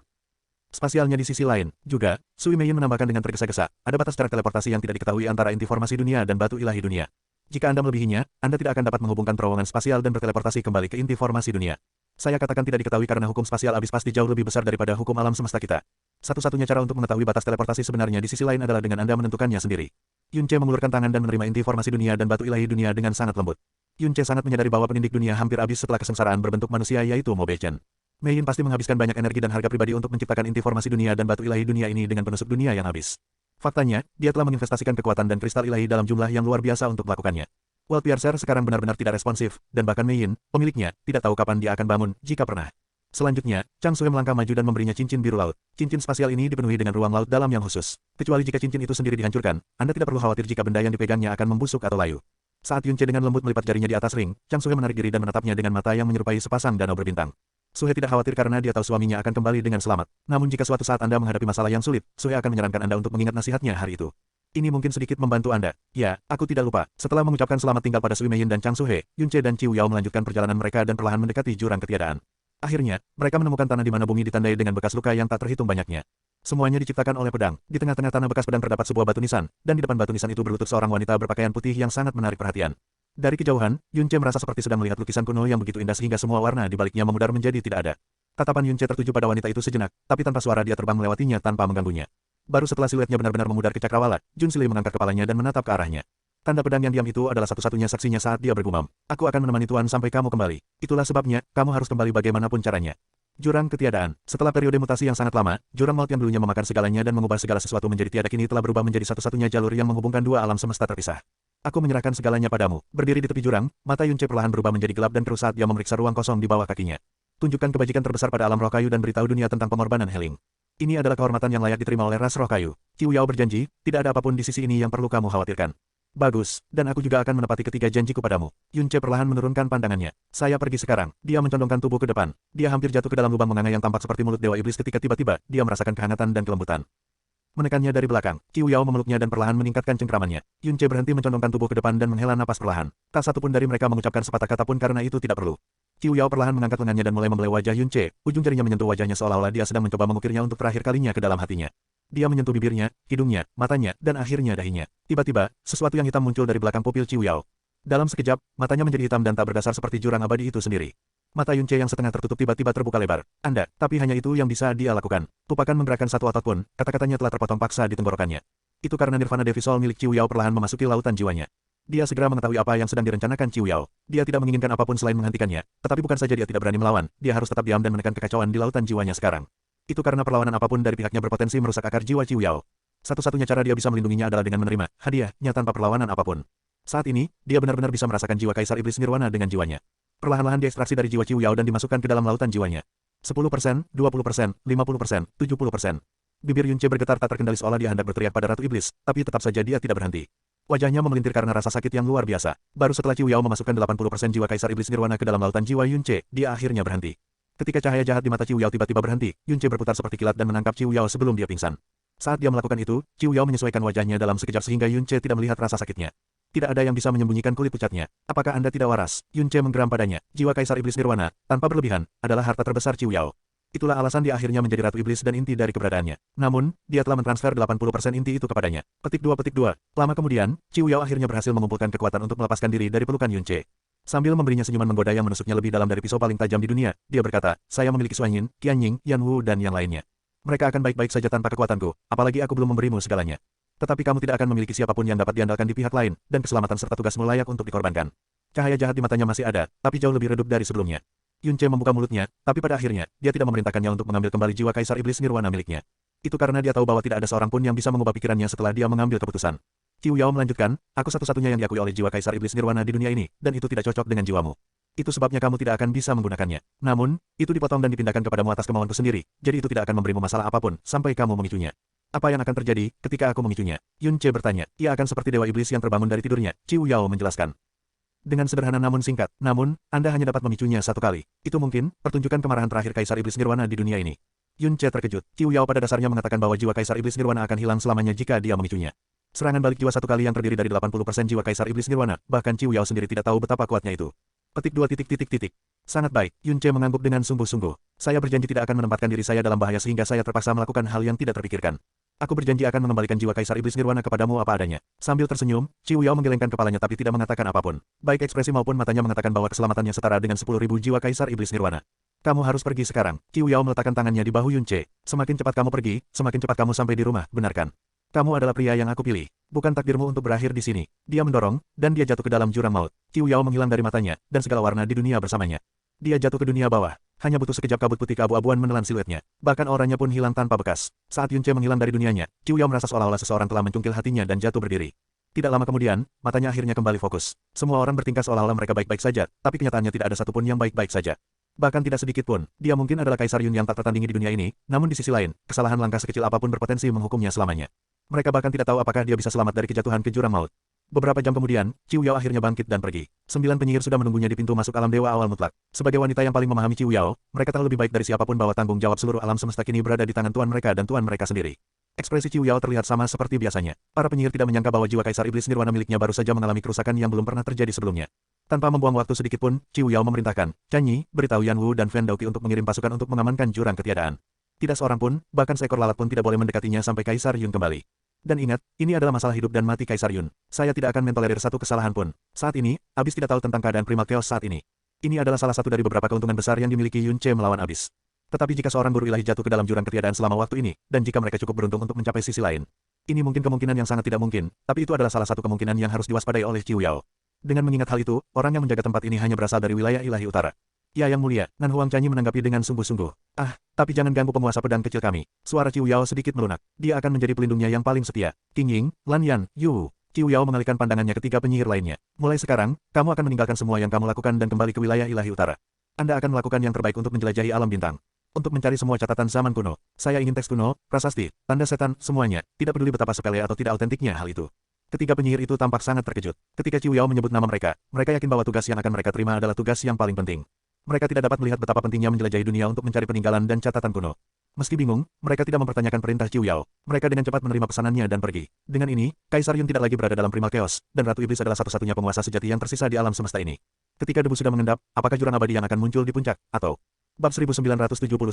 spasialnya di sisi lain. Juga, Sui Meiyin menambahkan dengan tergesa-gesa, ada batas cara teleportasi yang tidak diketahui antara inti formasi dunia dan batu ilahi dunia. Jika Anda melebihinya, Anda tidak akan dapat menghubungkan terowongan spasial dan berteleportasi kembali ke inti formasi dunia. Saya katakan tidak diketahui karena hukum spasial abis pasti jauh lebih besar daripada hukum alam semesta kita. Satu-satunya cara untuk mengetahui batas teleportasi sebenarnya di sisi lain adalah dengan Anda menentukannya sendiri. Yunce mengulurkan tangan dan menerima inti formasi dunia dan batu ilahi dunia dengan sangat lembut. Yunce sangat menyadari bahwa penindik dunia hampir habis setelah kesengsaraan berbentuk manusia yaitu Mo Beichen. Meiyin pasti menghabiskan banyak energi dan harga pribadi untuk menciptakan inti formasi dunia dan batu ilahi dunia ini dengan penusuk dunia yang habis. Faktanya, dia telah menginvestasikan kekuatan dan kristal ilahi dalam jumlah yang luar biasa untuk melakukannya. World Piercer sekarang benar-benar tidak responsif, dan bahkan Meiyin, pemiliknya, tidak tahu kapan dia akan bangun, jika pernah. Selanjutnya, Chang Suhe melangkah maju dan memberinya cincin biru laut. Cincin spasial ini dipenuhi dengan ruang laut dalam yang khusus. Kecuali jika cincin itu sendiri dihancurkan, Anda tidak perlu khawatir jika benda yang dipegangnya akan membusuk atau layu. Saat Yunce dengan lembut melipat jarinya di atas ring, Chang Suhe menarik diri dan menatapnya dengan mata yang menyerupai sepasang danau berbintang. Suhe tidak khawatir karena dia tahu suaminya akan kembali dengan selamat. Namun jika suatu saat Anda menghadapi masalah yang sulit, Suhe akan menyarankan Anda untuk mengingat nasihatnya hari itu. Ini mungkin sedikit membantu Anda. Ya, aku tidak lupa. Setelah mengucapkan selamat tinggal pada Sui Meiyin dan Chang Suhe, Yunce dan Qiu Yao melanjutkan perjalanan mereka dan perlahan mendekati jurang ketiadaan. Akhirnya, mereka menemukan tanah di mana bumi ditandai dengan bekas luka yang tak terhitung banyaknya. Semuanya diciptakan oleh pedang. Di tengah-tengah tanah bekas pedang terdapat sebuah batu nisan, dan di depan batu nisan itu berlutut seorang wanita berpakaian putih yang sangat menarik perhatian. Dari kejauhan, Yunce merasa seperti sedang melihat lukisan kuno yang begitu indah sehingga semua warna di baliknya memudar menjadi tidak ada. Tatapan Yunce tertuju pada wanita itu sejenak, tapi tanpa suara dia terbang melewatinya tanpa mengganggunya. Baru setelah siluetnya benar-benar memudar ke cakrawala, Jun Silei mengangkat kepalanya dan menatap ke arahnya. Tanda pedang yang diam itu adalah satu-satunya saksinya saat dia bergumam. Aku akan menemani Tuan sampai kamu kembali. Itulah sebabnya, kamu harus kembali bagaimanapun caranya. Jurang ketiadaan. Setelah periode mutasi yang sangat lama, jurang maut yang dulunya memakan segalanya dan mengubah segala sesuatu menjadi tiada kini telah berubah menjadi satu-satunya jalur yang menghubungkan dua alam semesta terpisah. Aku menyerahkan segalanya padamu. Berdiri di tepi jurang, mata Yunce perlahan berubah menjadi gelap dan keruh saat dia memeriksa ruang kosong di bawah kakinya. Tunjukkan kebajikan terbesar pada alam roh kayu dan beritahu dunia tentang pengorbanan Heling. Ini adalah kehormatan yang layak diterima oleh ras roh kayu. Qiu Yao berjanji, tidak ada apapun di sisi ini yang perlu kamu khawatirkan. Bagus, dan aku juga akan menepati ketiga janjiku padamu. Yunce perlahan menurunkan pandangannya. Saya pergi sekarang. Dia mencondongkan tubuh ke depan. Dia hampir jatuh ke dalam lubang menganga yang tampak seperti mulut dewa iblis ketika tiba-tiba dia merasakan kehangatan dan kelembutan. Menekannya dari belakang, Qiu Yao memeluknya dan perlahan meningkatkan cengkramannya. Yunce berhenti mencondongkan tubuh ke depan dan menghela napas perlahan. Tak satu pun dari mereka mengucapkan sepatah kata pun karena itu tidak perlu. Qiu Yao perlahan mengangkat lengannya dan mulai membelai wajah Yunce. Ujung jarinya menyentuh wajahnya seolah-olah dia sedang mencoba mengukirnya untuk terakhir kalinya ke dalam hatinya. Dia menyentuh bibirnya, hidungnya, matanya, dan akhirnya dahinya. Tiba-tiba, sesuatu yang hitam muncul dari belakang pupil Qiu Yao. Dalam sekejap, matanya menjadi hitam dan tak berdasar seperti jurang abadi itu sendiri. Mata Yunce yang setengah tertutup tiba-tiba terbuka lebar. Anda, tapi hanya itu yang bisa dia lakukan. Tupakan menggerakkan satu otot pun, kata-katanya telah terpotong paksa di tenggorokannya. Itu karena Nirvana Devi Soul milik Qiu Yao perlahan memasuki lautan jiwanya. Dia segera mengetahui apa yang sedang direncanakan Qiu Yao. Dia tidak menginginkan apapun selain menghentikannya, tetapi bukan saja dia tidak berani melawan, dia harus tetap diam dan menekan kekacauan di lautan jiwanya sekarang. Itu karena perlawanan apapun dari pihaknya berpotensi merusak akar jiwa Qiu Yao. Satu-satunya cara dia bisa melindunginya adalah dengan menerima hadiahnya tanpa perlawanan apapun. Saat ini, dia benar-benar bisa merasakan jiwa Kaisar Iblis Nirwana dengan jiwanya. Perlahan-lahan diekstraksi dari jiwa Qiu Yao dan dimasukkan ke dalam lautan jiwanya. 10%, 20%, 50%, 70%. Bibir Yunce bergetar tak terkendali seolah dia hendak berteriak pada Ratu Iblis, tapi tetap saja dia tidak berhenti. Wajahnya memelintir karena rasa sakit yang luar biasa. Baru setelah Qiu Yao memasukkan 80% jiwa Kaisar Iblis Nirwana ke dalam lautan jiwa Yunce, dia akhirnya berhenti. Ketika cahaya jahat di mata Qiu Yao tiba-tiba berhenti, Yunce berputar seperti kilat dan menangkap Qiu Yao sebelum dia pingsan. Saat dia melakukan itu, Qiu Yao menyesuaikan wajahnya dalam sekejap sehingga Yunce tidak melihat rasa sakitnya. Tidak ada yang bisa menyembunyikan kulit pucatnya. Apakah Anda tidak waras? Yunce menggeram padanya. Jiwa Kaisar Iblis Nirwana, tanpa berlebihan, adalah harta terbesar Qiu Yao. Itulah alasan dia akhirnya menjadi Ratu Iblis dan inti dari keberadaannya. Namun, dia telah mentransfer 80% inti itu kepadanya. Petik 2. Lama kemudian, Qiu Yao akhirnya berhasil mengumpulkan kekuatan untuk melepaskan diri dari pelukan Yunce. Sambil memberinya senyuman menggoda yang menusuknya lebih dalam dari pisau paling tajam di dunia, dia berkata, saya memiliki Suan Yin, Qian Ying, Yan Wu dan yang lainnya. Mereka akan baik-baik saja tanpa kekuatanku, apalagi aku belum memberimu segalanya. Tetapi kamu tidak akan memiliki siapapun yang dapat diandalkan di pihak lain, dan keselamatan serta tugasmu layak untuk dikorbankan. Cahaya jahat di matanya masih ada, tapi jauh lebih redup dari sebelumnya. Yun Ce membuka mulutnya, tapi pada akhirnya, dia tidak memerintahkannya untuk mengambil kembali jiwa Kaisar Iblis Nirwana miliknya. Itu karena dia tahu bahwa tidak ada seorang pun yang bisa mengubah pikirannya setelah dia mengambil keputusan. Qiu Yao melanjutkan, aku satu-satunya yang diakui oleh jiwa Kaisar Iblis Nirwana di dunia ini, dan itu tidak cocok dengan jiwamu. Itu sebabnya kamu tidak akan bisa menggunakannya. Namun, itu dipotong dan dipindahkan kepadamu atas kemauanku sendiri, jadi itu tidak akan memberimu masalah apapun, sampai kamu memicunya. Apa yang akan terjadi ketika aku memicunya? Yun Ce bertanya. Ia akan seperti dewa iblis yang terbangun dari tidurnya, Qiu Yao menjelaskan. Dengan sederhana namun singkat, namun, Anda hanya dapat memicunya satu kali. Itu mungkin, pertunjukan kemarahan terakhir Kaisar Iblis Nirwana di dunia ini. Yun Ce terkejut. Qiu Yao pada dasarnya mengatakan bahwa jiwa Kaisar Iblis Nirwana akan hilang selamanya jika dia memicunya. Serangan balik jiwa satu kali yang terdiri dari 80% jiwa Kaisar Iblis Nirwana, bahkan Qiu Yao sendiri tidak tahu betapa kuatnya itu. Petik 2 titik titik titik. Sangat baik, Yun Ce mengangguk dengan sungguh-sungguh. Saya berjanji tidak akan menempatkan diri saya dalam bahaya sehingga saya terpaksa melakukan hal yang tidak terpikirkan. Aku berjanji akan mengembalikan jiwa Kaisar Iblis Nirwana kepadamu apa adanya. Sambil tersenyum, Qiu Yao menggelengkan kepalanya tapi tidak mengatakan apapun. Baik ekspresi maupun matanya mengatakan bahwa keselamatannya setara dengan 10.000 jiwa Kaisar Iblis Nirwana. Kamu harus pergi sekarang. Qiu Yao meletakkan tangannya di bahu Yun Ce. Semakin cepat kamu pergi, semakin cepat kamu sampai di rumah, benarkan? Kamu adalah pria yang aku pilih. Bukan takdirmu untuk berakhir di sini. Dia mendorong, dan dia jatuh ke dalam jurang maut. Qiu Yao menghilang dari matanya, dan segala warna di dunia bersamanya. Dia jatuh ke dunia bawah. Hanya butuh sekejap kabut putih keabu-abuan menelan siluetnya. Bahkan auranya pun hilang tanpa bekas. Saat Yun Ce menghilang dari dunianya, Qiu Yao merasa seolah-olah seseorang telah mencungkil hatinya dan jatuh berdiri. Tidak lama kemudian, matanya akhirnya kembali fokus. Semua orang bertingkah seolah-olah mereka baik-baik saja, tapi kenyataannya tidak ada satupun yang baik-baik saja. Bahkan tidak sedikit pun, dia mungkin adalah Kaisar Yun yang tak tertandingi di dunia ini, namun di sisi lain, kesalahan langkah sekecil apapun berpotensi menghukumnya selamanya. Mereka bahkan tidak tahu apakah dia bisa selamat dari kejatuhan ke jurang maut. Beberapa jam kemudian, Qiu Yao akhirnya bangkit dan pergi. 9 penyihir sudah menunggunya di pintu masuk alam dewa awal mutlak. Sebagai wanita yang paling memahami Qiu Yao, mereka tahu lebih baik dari siapapun bahwa tanggung jawab seluruh alam semesta kini berada di tangan tuan mereka dan tuan mereka sendiri. Ekspresi Qiu Yao terlihat sama seperti biasanya. Para penyihir tidak menyangka bahwa jiwa Kaisar Iblis Nirwana miliknya baru saja mengalami kerusakan yang belum pernah terjadi sebelumnya. Tanpa membuang waktu sedikit pun, Qiu Yao memerintahkan, Chen Yi, beritahu Yan Wu dan Fan Daoqi untuk mengirim pasukan untuk mengamankan jurang ketiadaan. Tidak seorang pun, bahkan seekor lalat pun tidak boleh mendekatinya sampai Kaisar Yun kembali. Dan ingat, ini adalah masalah hidup dan mati Kaisar Yun. Saya tidak akan mentolerir satu kesalahan pun. Saat ini, Abyss tidak tahu tentang keadaan Primal Chaos saat ini. Ini adalah salah satu dari beberapa keuntungan besar yang dimiliki Yun Ce melawan Abyss. Tetapi jika seorang guru ilahi jatuh ke dalam jurang ketiadaan selama waktu ini, dan jika mereka cukup beruntung untuk mencapai sisi lain, ini mungkin kemungkinan yang sangat tidak mungkin, tapi itu adalah salah satu kemungkinan yang harus diwaspadai oleh Qiu Yao. Dengan mengingat hal itu, orang yang menjaga tempat ini hanya berasal dari wilayah ilahi utara. Ya yang mulia, Nan Huang Chanyi menanggapi dengan sungguh-sungguh. Ah, tapi jangan ganggu penguasa pedang kecil kami. Suara Qiu Yao sedikit melunak. Dia akan menjadi pelindungnya yang paling setia. Qing Ying, Lan Yan, Yu Wu. Qiu Yao mengalihkan pandangannya ke 3 penyihir lainnya. Mulai sekarang, kamu akan meninggalkan semua yang kamu lakukan dan kembali ke wilayah ilahi utara. Anda akan melakukan yang terbaik untuk menjelajahi alam bintang. Untuk mencari semua catatan zaman kuno. Saya ingin teks kuno, prasasti, tanda setan, semuanya. Tidak peduli betapa sepele atau tidak autentiknya hal itu. Ketiga penyihir itu tampak sangat terkejut. Ketika Qiu Yao menyebut nama mereka yakin bahwa tugas yang akan mereka terima adalah tugas yang paling penting. Mereka tidak dapat melihat betapa pentingnya menjelajahi dunia untuk mencari peninggalan dan catatan kuno. Meski bingung, mereka tidak mempertanyakan perintah Qiu Yao. Mereka dengan cepat menerima pesanannya dan pergi. Dengan ini, Kaisar Yun tidak lagi berada dalam Primal Chaos, dan Ratu Iblis adalah satu-satunya penguasa sejati yang tersisa di alam semesta ini. Ketika debu sudah mengendap, apakah jurang abadi yang akan muncul di puncak, atau... Bab 1979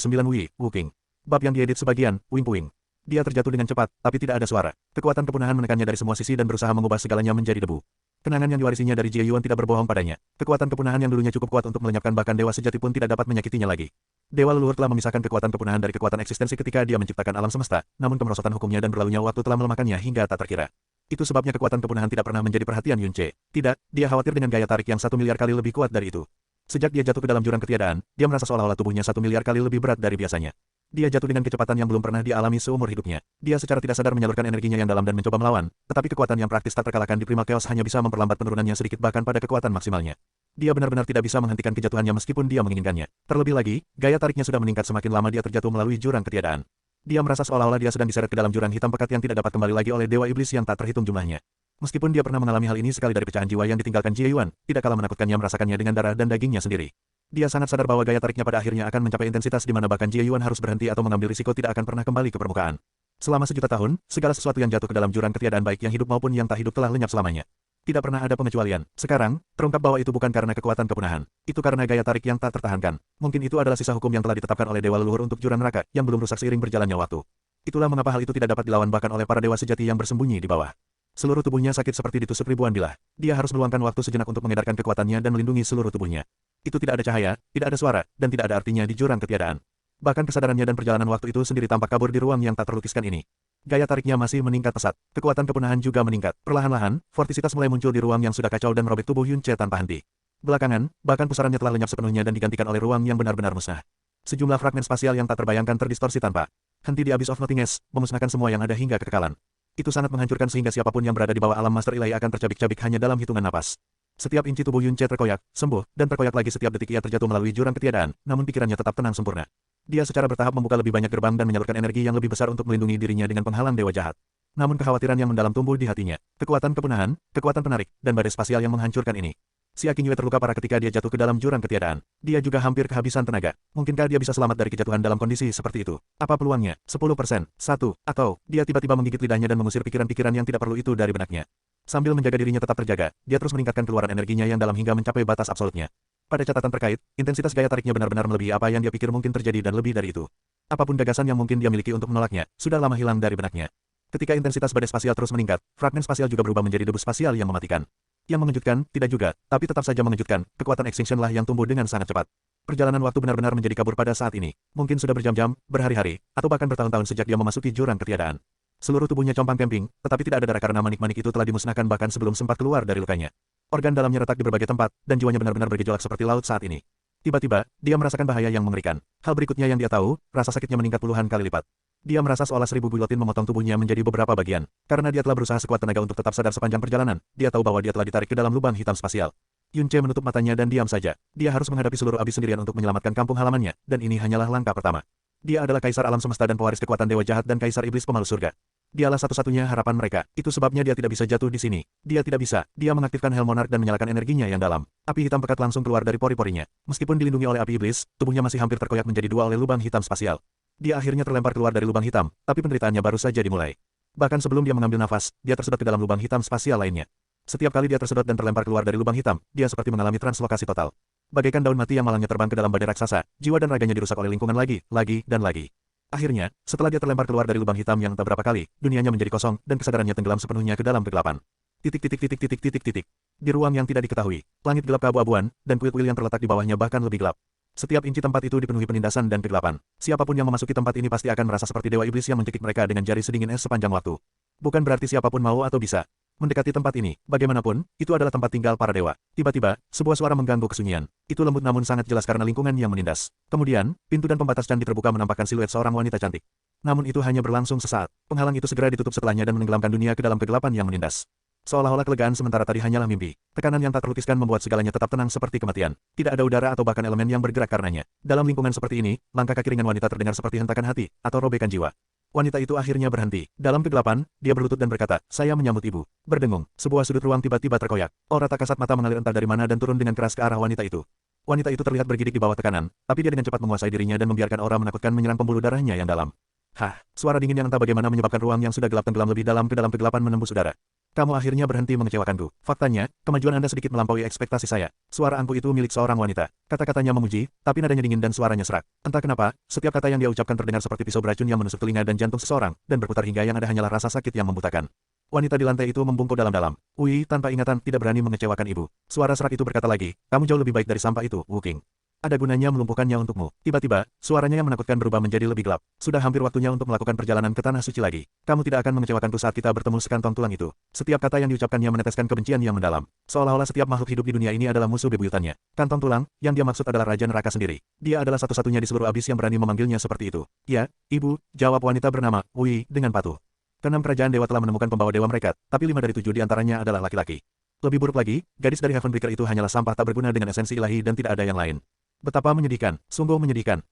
Wu Qing. Bab yang diedit sebagian, Wing Puing. Dia terjatuh dengan cepat, tapi tidak ada suara. Kekuatan kepunahan menekannya dari semua sisi dan berusaha mengubah segalanya menjadi debu. Kenangan yang diwarisinya dari Jie Yuan tidak berbohong padanya. Kekuatan kepunahan yang dulunya cukup kuat untuk melenyapkan bahkan dewa sejati pun tidak dapat menyakitinya lagi. Dewa leluhur telah memisahkan kekuatan kepunahan dari kekuatan eksistensi ketika dia menciptakan alam semesta, namun kemerosotan hukumnya dan berlalunya waktu telah melemahkannya hingga tak terkira. Itu sebabnya kekuatan kepunahan tidak pernah menjadi perhatian Yun Ce. Tidak, dia khawatir dengan gaya tarik yang 1 miliar kali lebih kuat dari itu. Sejak dia jatuh ke dalam jurang ketiadaan, dia merasa seolah-olah tubuhnya 1 miliar kali lebih berat dari biasanya. Dia jatuh dengan kecepatan yang belum pernah dialami seumur hidupnya. Dia secara tidak sadar menyalurkan energinya yang dalam dan mencoba melawan, tetapi kekuatan yang praktis tak terkalahkan di Primal Chaos hanya bisa memperlambat penurunannya sedikit bahkan pada kekuatan maksimalnya. Dia benar-benar tidak bisa menghentikan kejatuhannya meskipun dia menginginkannya. Terlebih lagi, gaya tariknya sudah meningkat semakin lama dia terjatuh melalui jurang ketiadaan. Dia merasa seolah-olah dia sedang diseret ke dalam jurang hitam pekat yang tidak dapat kembali lagi oleh dewa iblis yang tak terhitung jumlahnya. Meskipun dia pernah mengalami hal ini sekali dari pecahan jiwa yang ditinggalkan Jie Yuan, tidak kalah menakutkannya merasakannya dengan darah dan dagingnya sendiri. Dia sangat sadar bahwa gaya tariknya pada akhirnya akan mencapai intensitas di mana bahkan Jie Yuan harus berhenti atau mengambil risiko tidak akan pernah kembali ke permukaan. Selama sejuta tahun, segala sesuatu yang jatuh ke dalam jurang ketiadaan baik yang hidup maupun yang tak hidup telah lenyap selamanya. Tidak pernah ada pengecualian. Sekarang, terungkap bahwa itu bukan karena kekuatan kepunahan. Itu karena gaya tarik yang tak tertahankan. Mungkin itu adalah sisa hukum yang telah ditetapkan oleh dewa leluhur untuk jurang neraka yang belum rusak seiring berjalannya waktu. Itulah mengapa hal itu tidak dapat dilawan bahkan oleh para dewa sejati yang bersembunyi di bawah. Seluruh tubuhnya sakit seperti ditusuk ribuan bilah. Dia harus meluangkan waktu sejenak untuk mengedarkan kekuatannya dan melindungi seluruh tubuhnya. Itu tidak ada cahaya, tidak ada suara, dan tidak ada artinya di jurang ketiadaan. Bahkan kesadarannya dan perjalanan waktu itu sendiri tampak kabur di ruang yang tak terlukiskan ini. Gaya tariknya masih meningkat pesat. Kekuatan kepunahan juga meningkat. Perlahan-lahan, vortisitas mulai muncul di ruang yang sudah kacau dan merobek tubuh Yun Ce tanpa henti. Belakangan, bahkan pusarannya telah lenyap sepenuhnya dan digantikan oleh ruang yang benar-benar musnah. Sejumlah fragmen spasial yang tak terbayangkan terdistorsi tanpa henti di Abyss of Nothingness, memusnahkan semua yang ada hingga kekekalan. Itu sangat menghancurkan sehingga siapapun yang berada di bawah alam Master Ilahi akan tercabik-cabik hanya dalam hitungan napas. Setiap inci tubuh Yun Ce terkoyak, sembuh, dan terkoyak lagi setiap detik ia terjatuh melalui jurang ketiadaan, namun pikirannya tetap tenang sempurna. Dia secara bertahap membuka lebih banyak gerbang dan menyalurkan energi yang lebih besar untuk melindungi dirinya dengan penghalang dewa jahat. Namun kekhawatiran yang mendalam tumbuh di hatinya. Kekuatan kepunahan, kekuatan penarik, dan badai spasial yang menghancurkan ini. Si Qingyue terluka parah ketika dia jatuh ke dalam jurang ketiadaan. Dia juga hampir kehabisan tenaga. Mungkinkah dia bisa selamat dari kejatuhan dalam kondisi seperti itu? Apa peluangnya? 10%, 1, atau dia tiba-tiba menggigit lidahnya dan mengusir pikiran-pikiran yang tidak perlu itu dari benaknya. Sambil menjaga dirinya tetap terjaga, dia terus meningkatkan keluaran energinya yang dalam hingga mencapai batas absolutnya. Pada catatan terkait, intensitas gaya tariknya benar-benar melebihi apa yang dia pikir mungkin terjadi dan lebih dari itu. Apapun gagasan yang mungkin dia miliki untuk menolaknya, sudah lama hilang dari benaknya. Ketika intensitas badai spasial terus meningkat, fragmen spasial juga berubah menjadi debu spasial yang mematikan. Yang mengejutkan, tidak juga, tapi tetap saja mengejutkan, kekuatan extinction lah yang tumbuh dengan sangat cepat. Perjalanan waktu benar-benar menjadi kabur pada saat ini. Mungkin sudah berjam-jam, berhari-hari, atau bahkan bertahun-tahun sejak dia memasuki jurang ketiadaan. Seluruh tubuhnya compang-camping, tetapi tidak ada darah karena manik-manik itu telah dimusnahkan bahkan sebelum sempat keluar dari lukanya. Organ dalamnya retak di berbagai tempat, dan jiwanya benar-benar bergejolak seperti laut saat ini. Tiba-tiba, dia merasakan bahaya yang mengerikan. Hal berikutnya yang dia tahu, rasa sakitnya meningkat puluhan kali lipat. Dia merasa seolah 1000 gilotin memotong tubuhnya menjadi beberapa bagian. Karena dia telah berusaha sekuat tenaga untuk tetap sadar sepanjang perjalanan, dia tahu bahwa dia telah ditarik ke dalam lubang hitam spasial. Yun Ce menutup matanya dan diam saja. Dia harus menghadapi seluruh abis sendirian untuk menyelamatkan kampung halamannya, dan ini hanyalah langkah pertama. Dia adalah kaisar alam semesta dan pewaris kekuatan dewa jahat dan kaisar iblis pemalu surga. Dialah satu-satunya harapan mereka. Itu sebabnya dia tidak bisa jatuh di sini. Dia tidak bisa. Dia mengaktifkan Hell Monarch dan menyalakan energinya yang dalam. Api hitam pekat langsung keluar dari pori-porinya. Meskipun dilindungi oleh api iblis, tubuhnya masih hampir terkoyak menjadi dua oleh lubang hitam spasial. Dia akhirnya terlempar keluar dari lubang hitam, tapi penderitaannya baru saja dimulai. Bahkan sebelum dia mengambil nafas, dia tersedot ke dalam lubang hitam spasial lainnya. Setiap kali dia tersedot dan terlempar keluar dari lubang hitam, dia seperti mengalami translokasi total. Bagaikan daun mati yang malangnya terbang ke dalam badai raksasa, jiwa dan raganya dirusak oleh lingkungan lagi, dan lagi. Akhirnya, setelah dia terlempar keluar dari lubang hitam yang tak berapa kali, dunianya menjadi kosong dan kesadarannya tenggelam sepenuhnya ke dalam kegelapan. Di ruang yang tidak diketahui, langit gelap keabu-abuan, dan kuil-kuil yang terletak di bawahnya bahkan lebih gelap. Setiap inci tempat itu dipenuhi penindasan dan kegelapan. Siapapun yang memasuki tempat ini pasti akan merasa seperti dewa iblis yang mencekik mereka dengan jari sedingin es sepanjang waktu. Bukan berarti siapapun mau atau bisa mendekati tempat ini. Bagaimanapun, itu adalah tempat tinggal para dewa. Tiba-tiba, sebuah suara mengganggu kesunyian. Itu lembut namun sangat jelas karena lingkungan yang menindas. Kemudian, pintu dan pembatas candi terbuka menampakkan siluet seorang wanita cantik. Namun itu hanya berlangsung sesaat. Penghalang itu segera ditutup setelahnya dan menenggelamkan dunia ke dalam kegelapan yang menindas. Seolah-olah kelegaan sementara tadi hanyalah mimpi. Tekanan yang tak terlukiskan membuat segalanya tetap tenang seperti kematian. Tidak ada udara atau bahkan elemen yang bergerak karenanya. Dalam lingkungan seperti ini, langkah kaki ringan wanita terdengar seperti hentakan hati, atau robekan jiwa. Wanita itu akhirnya berhenti. Dalam kegelapan, dia berlutut dan berkata, "Saya menyambut ibu." Berdengung, sebuah sudut ruang tiba-tiba terkoyak. Aura tak kasat mata mengalir entah dari mana dan turun dengan keras ke arah wanita itu. Wanita itu terlihat bergidik di bawah tekanan, tapi dia dengan cepat menguasai dirinya dan membiarkan aura menakutkan menyerang pembuluh darahnya yang dalam. Hah, suara dingin yang entah bagaimana menyebabkan ruang yang sudah gelap tenggelam lebih dalam ke dalam kegelapan menembus udara. Kamu akhirnya berhenti mengecewakanku. Faktanya, kemajuan Anda sedikit melampaui ekspektasi saya. Suara angku itu milik seorang wanita. Kata-katanya memuji, tapi nadanya dingin dan suaranya serak. Entah kenapa, setiap kata yang dia ucapkan terdengar seperti pisau beracun yang menusuk telinga dan jantung seseorang, dan berputar hingga yang ada hanyalah rasa sakit yang membutakan. Wanita di lantai itu membungkuk dalam-dalam. Tanpa ingatan, tidak berani mengecewakan ibu. Suara serak itu berkata lagi, "Kamu jauh lebih baik dari sampah itu, Wu Qing. Ada gunanya melumpuhkannya untukmu." Tiba-tiba, suaranya yang menakutkan berubah menjadi lebih gelap. Sudah hampir waktunya untuk melakukan perjalanan ke tanah suci lagi. Kamu tidak akan mengecewakanku saat kita bertemu sekantong tulang itu. Setiap kata yang diucapkannya meneteskan kebencian yang mendalam. Seolah-olah setiap makhluk hidup di dunia ini adalah musuh bebuyutannya. Kantong tulang, yang dia maksud adalah Raja Neraka sendiri. Dia adalah satu-satunya di seluruh abis yang berani memanggilnya seperti itu. "Ya, ibu," jawab wanita bernama Wui dengan patuh. Keenam kerajaan dewa telah menemukan pembawa dewa mereka, tapi 5 dari 7 di antaranya adalah laki-laki. Lebih buruk lagi, gadis dari Heavenbreaker itu hanyalah sampah tak berguna dengan esensi ilahi dan tidak ada yang lain. Betapa menyedihkan, sungguh menggelikan.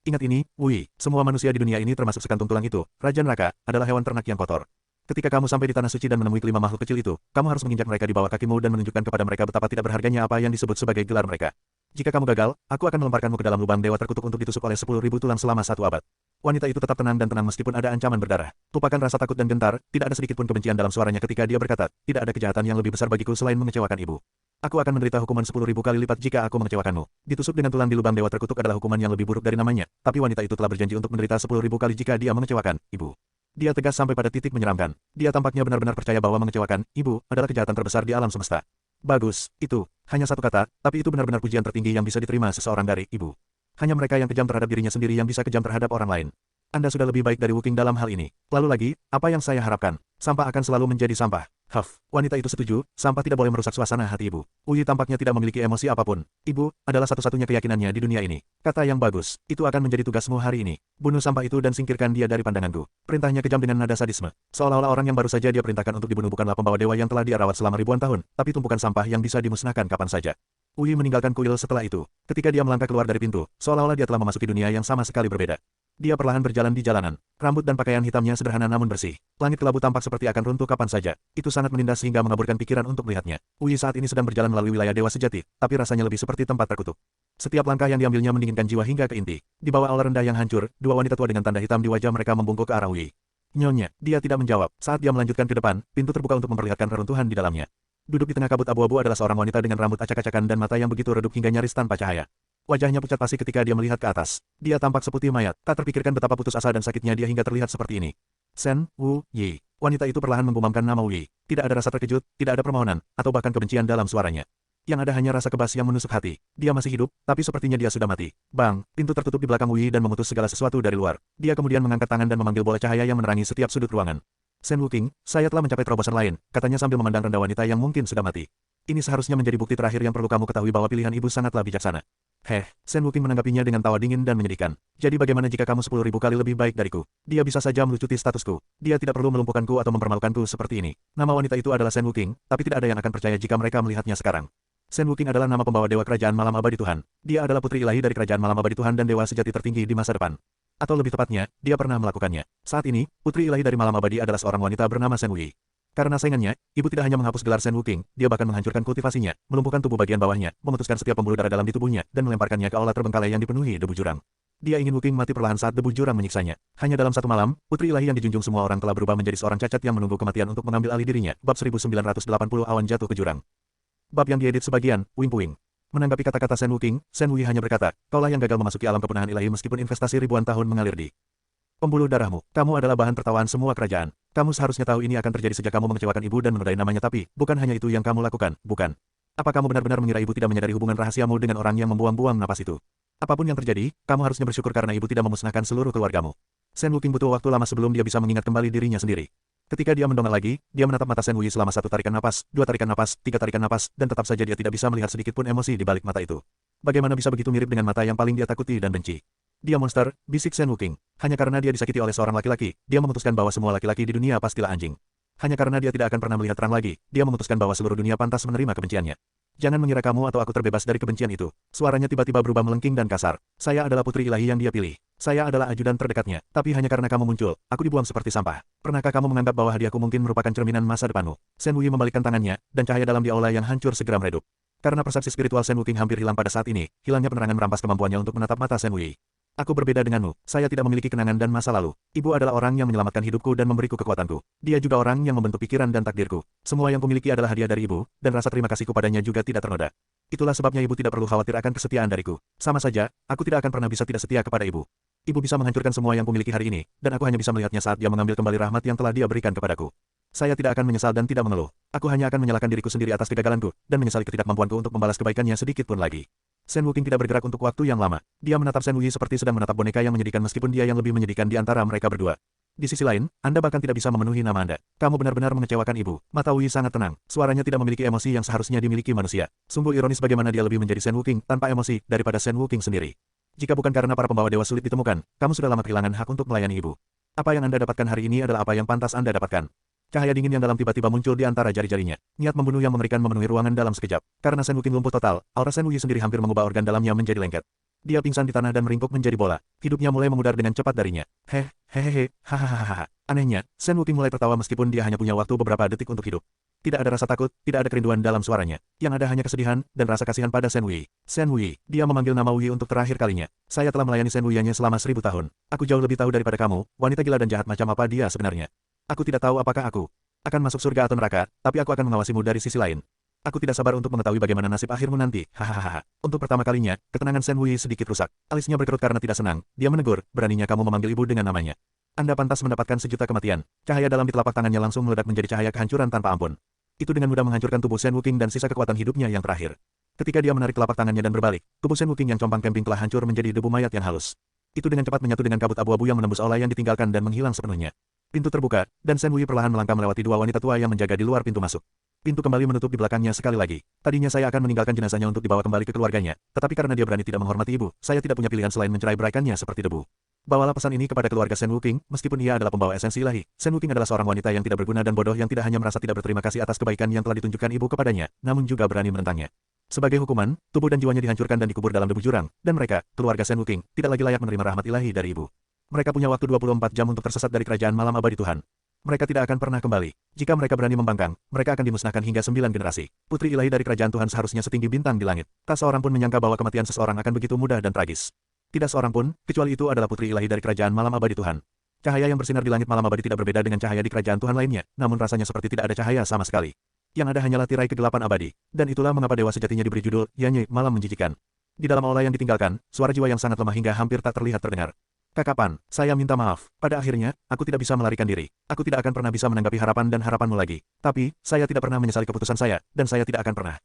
Ingat ini, Wui, semua manusia di dunia ini termasuk sekantung tulang itu, Raja Neraka, adalah hewan ternak yang kotor. Ketika kamu sampai di tanah suci dan menemui kelima makhluk kecil itu, kamu harus menginjak mereka di bawah kakimu dan menunjukkan kepada mereka betapa tidak berharganya apa yang disebut sebagai gelar mereka. Jika kamu gagal, aku akan melemparkanmu ke dalam lubang dewa terkutuk untuk ditusuk oleh 10.000 tulang selama 1 abad. Wanita itu tetap tenang dan tenang meskipun ada ancaman berdarah. Lupakan rasa takut dan gentar, tidak ada sedikit pun kebencian dalam suaranya ketika dia berkata, "Tidak ada kejahatan yang lebih besar bagiku selain mengecewakan ibu. Aku akan menderita hukuman 10.000 kali lipat jika aku mengecewakanmu." Ditusuk dengan tulang di lubang dewa terkutuk adalah hukuman yang lebih buruk dari namanya, tapi wanita itu telah berjanji untuk menderita 10.000 kali jika dia mengecewakan ibu. Dia tegas sampai pada titik menyeramkan. Dia tampaknya benar-benar percaya bahwa mengecewakan ibu adalah kejahatan terbesar di alam semesta. Bagus, itu hanya satu kata, tapi itu benar-benar pujian tertinggi yang bisa diterima seseorang dari ibu. Hanya mereka yang kejam terhadap dirinya sendiri yang bisa kejam terhadap orang lain. Anda sudah lebih baik dari Wu Qing dalam hal ini. Lalu lagi, apa yang saya harapkan? Sampah akan selalu menjadi sampah. Huff, wanita itu setuju, sampah tidak boleh merusak suasana hati ibu. Wu Yi tampaknya tidak memiliki emosi apapun. Ibu, adalah satu-satunya keyakinannya di dunia ini. Kata yang bagus, itu akan menjadi tugasmu hari ini. Bunuh sampah itu dan singkirkan dia dari pandanganku. Perintahnya kejam dengan nada sadisme. Seolah-olah orang yang baru saja dia perintahkan untuk dibunuh bukanlah pembawa dewa yang telah dia rawat selama ribuan tahun, tapi tumpukan sampah yang bisa dimusnahkan kapan saja. Wu Yi meninggalkan kuil setelah itu. Ketika dia melangkah keluar dari pintu, seolah-olah dia telah memasuki dunia yang sama sekali berbeda. Dia perlahan berjalan di jalanan. Rambut dan pakaian hitamnya sederhana namun bersih. Langit kelabu tampak seperti akan runtuh kapan saja. Itu sangat menindas sehingga mengaburkan pikiran untuk melihatnya. Wu Yi saat ini sedang berjalan melalui wilayah dewa sejati, tapi rasanya lebih seperti tempat terkutuk. Setiap langkah yang diambilnya mendinginkan jiwa hingga ke inti. Di bawah aula rendah yang hancur, dua wanita tua dengan tanda hitam di wajah mereka membungkuk ke arah Wu Yi. Nyonya, dia tidak menjawab. Saat dia melanjutkan ke depan, pintu terbuka untuk memperlihatkan reruntuhan di dalamnya. Duduk di tengah kabut abu-abu adalah seorang wanita dengan rambut acak-acakan dan mata yang begitu redup hingga nyaris tanpa cahaya. Wajahnya pucat pasi ketika dia melihat ke atas. Dia tampak seputih mayat, tak terpikirkan betapa putus asa dan sakitnya dia hingga terlihat seperti ini. Sen Wu Yi. Wanita itu perlahan menggumamkan nama Wu Yi. Tidak ada rasa terkejut, tidak ada permohonan, atau bahkan kebencian dalam suaranya. Yang ada hanya rasa kebas yang menusuk hati. Dia masih hidup, tapi sepertinya dia sudah mati. Bang, pintu tertutup di belakang Wu Yi dan memutus segala sesuatu dari luar. Dia kemudian mengangkat tangan dan memanggil bola cahaya yang menerangi setiap sudut ruangan. Sen Wu Qing, saya telah mencapai terobosan lain, katanya sambil memandang rendah wanita yang mungkin sudah mati. Ini seharusnya menjadi bukti terakhir yang perlu kamu ketahui bahwa pilihan ibu sangatlah bijaksana. Sen Wu Qing menanggapinya dengan tawa dingin dan menyedihkan. Jadi bagaimana jika kamu 10.000 kali lebih baik dariku? Dia bisa saja melucuti statusku. Dia tidak perlu melumpuhkanku atau mempermalukanku seperti ini. Nama wanita itu adalah Sen Wu Qing, tapi tidak ada yang akan percaya jika mereka melihatnya sekarang. Sen Wu Qing adalah nama pembawa dewa kerajaan malam abadi Tuhan. Dia adalah putri ilahi dari kerajaan malam abadi Tuhan dan dewa sejati tertinggi di masa depan. Atau lebih tepatnya, dia pernah melakukannya. Saat ini, putri ilahi dari malam abadi adalah seorang wanita bernama Sen Wu Yi. Karena saingannya, ibu tidak hanya menghapus gelar Sen Wu Qing, dia bahkan menghancurkan kultivasinya, melumpuhkan tubuh bagian bawahnya, memutuskan setiap pembuluh darah dalam di tubuhnya, dan melemparkannya ke aula terbengkalai yang dipenuhi debu jurang. Dia ingin Wu Qing mati perlahan saat debu jurang menyiksanya. Hanya dalam satu malam, putri ilahi yang dijunjung semua orang telah berubah menjadi seorang cacat yang menunggu kematian untuk mengambil alih dirinya. Bab 1980 awan jatuh ke jurang. Bab yang diedit sebagian, puing-puing. Menanggapi kata-kata Sen Wu Qing, Sen Wu Yi hanya berkata, kaulah yang gagal memasuki alam kepunahan ilahi meskipun investasi ribuan tahun mengalir di pembuluh darahmu. Kamu adalah bahan tertawaan semua kerajaan. Kamu seharusnya tahu ini akan terjadi sejak kamu mengecewakan ibu dan menodai namanya, tapi bukan hanya itu yang kamu lakukan, bukan? Apa kamu benar-benar mengira ibu tidak menyadari hubungan rahasiamu dengan orang yang membuang-buang napas itu? Apapun yang terjadi, kamu harusnya bersyukur karena ibu tidak memusnahkan seluruh keluargamu. Sen Wu Qing butuh waktu lama sebelum dia bisa mengingat kembali dirinya sendiri. Ketika dia mendongak lagi, dia menatap mata Sen Wu Yi selama 1 tarikan napas, 2 tarikan napas, 3 tarikan napas, dan tetap saja dia tidak bisa melihat sedikit pun emosi di balik mata itu. Bagaimana bisa begitu mirip dengan mata yang paling dia takuti dan benci? Dia monster, bisik Sen Wu Qing. Hanya karena dia disakiti oleh seorang laki-laki, dia memutuskan bahwa semua laki-laki di dunia pastilah anjing. Hanya karena dia tidak akan pernah melihat terang lagi, dia memutuskan bahwa seluruh dunia pantas menerima kebenciannya. Jangan mengira kamu atau aku terbebas dari kebencian itu. Suaranya tiba-tiba berubah melengking dan kasar. Saya adalah putri ilahi yang dia pilih. Saya adalah ajudan terdekatnya, tapi hanya karena kamu muncul, aku dibuang seperti sampah. Pernahkah kamu menganggap bahwa hadiahku mungkin merupakan cerminan masa depanmu? Sen Wu Yi membalikkan tangannya, dan cahaya dalam di aula yang hancur segera meredup. Karena persepsi spiritual Sen Wu Qing hampir hilang pada saat ini, hilangnya penerangan merampas kemampuannya untuk menatap mata Sen Wu Yi. Aku berbeda denganmu, saya tidak memiliki kenangan dan masa lalu. Ibu adalah orang yang menyelamatkan hidupku dan memberiku kekuatanku. Dia juga orang yang membentuk pikiran dan takdirku. Semua yang kumiliki adalah hadiah dari ibu, dan rasa terima kasihku padanya juga tidak ternoda. Itulah sebabnya ibu tidak perlu khawatir akan kesetiaan dariku. Sama saja, aku tidak akan pernah bisa tidak setia kepada ibu. Ibu bisa menghancurkan semua yang kumiliki hari ini, dan aku hanya bisa melihatnya saat dia mengambil kembali rahmat yang telah dia berikan kepadaku. Saya tidak akan menyesal dan tidak mengeluh. Aku hanya akan menyalahkan diriku sendiri atas kegagalanku, dan menyesali ketidakmampuanku untuk membalas kebaikannya sedikit pun lagi. Sen Wu Qing tidak bergerak untuk waktu yang lama. Dia menatap Sen Wu Yi seperti sedang menatap boneka yang menyedihkan meskipun dia yang lebih menyedihkan di antara mereka berdua. Di sisi lain, Anda bahkan tidak bisa memenuhi nama Anda. Kamu benar-benar mengecewakan ibu. Mata Wu Yi sangat tenang. Suaranya tidak memiliki emosi yang seharusnya dimiliki manusia. Sungguh ironis bagaimana dia lebih menjadi Sen Wu Qing tanpa emosi daripada Sen Wu Qing sendiri. Jika bukan karena para pembawa dewa sulit ditemukan, kamu sudah lama kehilangan hak untuk melayani ibu. Apa yang Anda dapatkan hari ini adalah apa yang pantas Anda dapatkan. Cahaya dingin yang dalam tiba-tiba muncul di antara jari-jarinya. Niat membunuh yang mengerikan memenuhi ruangan dalam sekejap. Karena Sen Wu Qing lumpuh total, aura Sen Wu Yi sendiri hampir mengubah organ dalamnya menjadi lengket. Dia pingsan di tanah dan meringkuk menjadi bola. Hidupnya mulai memudar dengan cepat darinya. Hehehe, hahaha. Anehnya, Sen Wu Qing mulai tertawa meskipun dia hanya punya waktu beberapa detik untuk hidup. Tidak ada rasa takut, tidak ada kerinduan dalam suaranya. Yang ada hanya kesedihan dan rasa kasihan pada Sen Wu Yi. Sen Wu Yi, dia memanggil nama Wu Yi untuk terakhir kalinya. Saya telah melayani Sen Wu Yi-nya selama 1000 tahun. Aku jauh lebih tahu daripada kamu, wanita gila dan jahat macam apa dia sebenarnya. Aku tidak tahu apakah aku akan masuk surga atau neraka, tapi aku akan mengawasimu dari sisi lain. Aku tidak sabar untuk mengetahui bagaimana nasib akhirmu nanti. Hahaha. Untuk pertama kalinya, ketenangan Sen Wu Yi sedikit rusak. Alisnya berkerut karena tidak senang. Dia menegur, beraninya kamu memanggil ibu dengan namanya. Anda pantas mendapatkan 1.000.000 kematian. Cahaya dalam di telapak tangannya langsung meledak menjadi cahaya kehancuran tanpa ampun. Itu dengan mudah menghancurkan tubuh Sen Wu Qing dan sisa kekuatan hidupnya yang terakhir. Ketika dia menarik telapak tangannya dan berbalik, tubuh Shen Wuking yang compang camping telah hancur menjadi debu mayat yang halus. Itu dengan cepat menyatu dengan kabut abu-abu yang menembus aula yang ditinggalkan dan menghilang sepenuhnya. Pintu terbuka, dan Shen Wei perlahan melangkah melewati dua wanita tua yang menjaga di luar pintu masuk. Pintu kembali menutup di belakangnya sekali lagi. Tadinya saya akan meninggalkan jenazahnya untuk dibawa kembali ke keluarganya, tetapi karena dia berani tidak menghormati ibu, saya tidak punya pilihan selain mencerai-beraikannya seperti debu. Bawalah pesan ini kepada keluarga Shen Wuking, meskipun ia adalah pembawa esensi ilahi. Shen Wuking adalah seorang wanita yang tidak berguna dan bodoh yang tidak hanya merasa tidak berterima kasih atas kebaikan yang telah ditunjukkan ibu kepadanya, namun juga berani menentangnya. Sebagai hukuman, tubuh dan jiwanya dihancurkan dan dikubur dalam debu jurang, dan mereka, keluarga Shen Wuking, tidak lagi layak menerima rahmat ilahi dari ibu. Mereka punya waktu 24 jam untuk tersesat dari kerajaan malam abadi Tuhan. Mereka tidak akan pernah kembali. Jika mereka berani membangkang, mereka akan dimusnahkan hingga 9 generasi. Putri ilahi dari kerajaan Tuhan seharusnya setinggi bintang di langit. Tak seorang pun menyangka bahwa kematian seseorang akan begitu mudah dan tragis. Tidak seorang pun, kecuali itu adalah putri ilahi dari kerajaan malam abadi Tuhan. Cahaya yang bersinar di langit malam abadi tidak berbeda dengan cahaya di kerajaan Tuhan lainnya, namun rasanya seperti tidak ada cahaya sama sekali. Yang ada hanyalah tirai kegelapan abadi. Dan itulah mengapa dewa sejatinya diberi judul, Yanyi, malam menjijikan. Di dalam aula yang ditinggalkan, suara jiwa yang sangat lemah hingga hampir tak terlihat terdengar. Kakapan, saya minta maaf. Pada akhirnya, aku tidak bisa melarikan diri. Aku tidak akan pernah bisa menanggapi harapan dan harapanmu lagi. Tapi, saya tidak pernah menyesali keputusan saya, dan saya tidak akan pernah.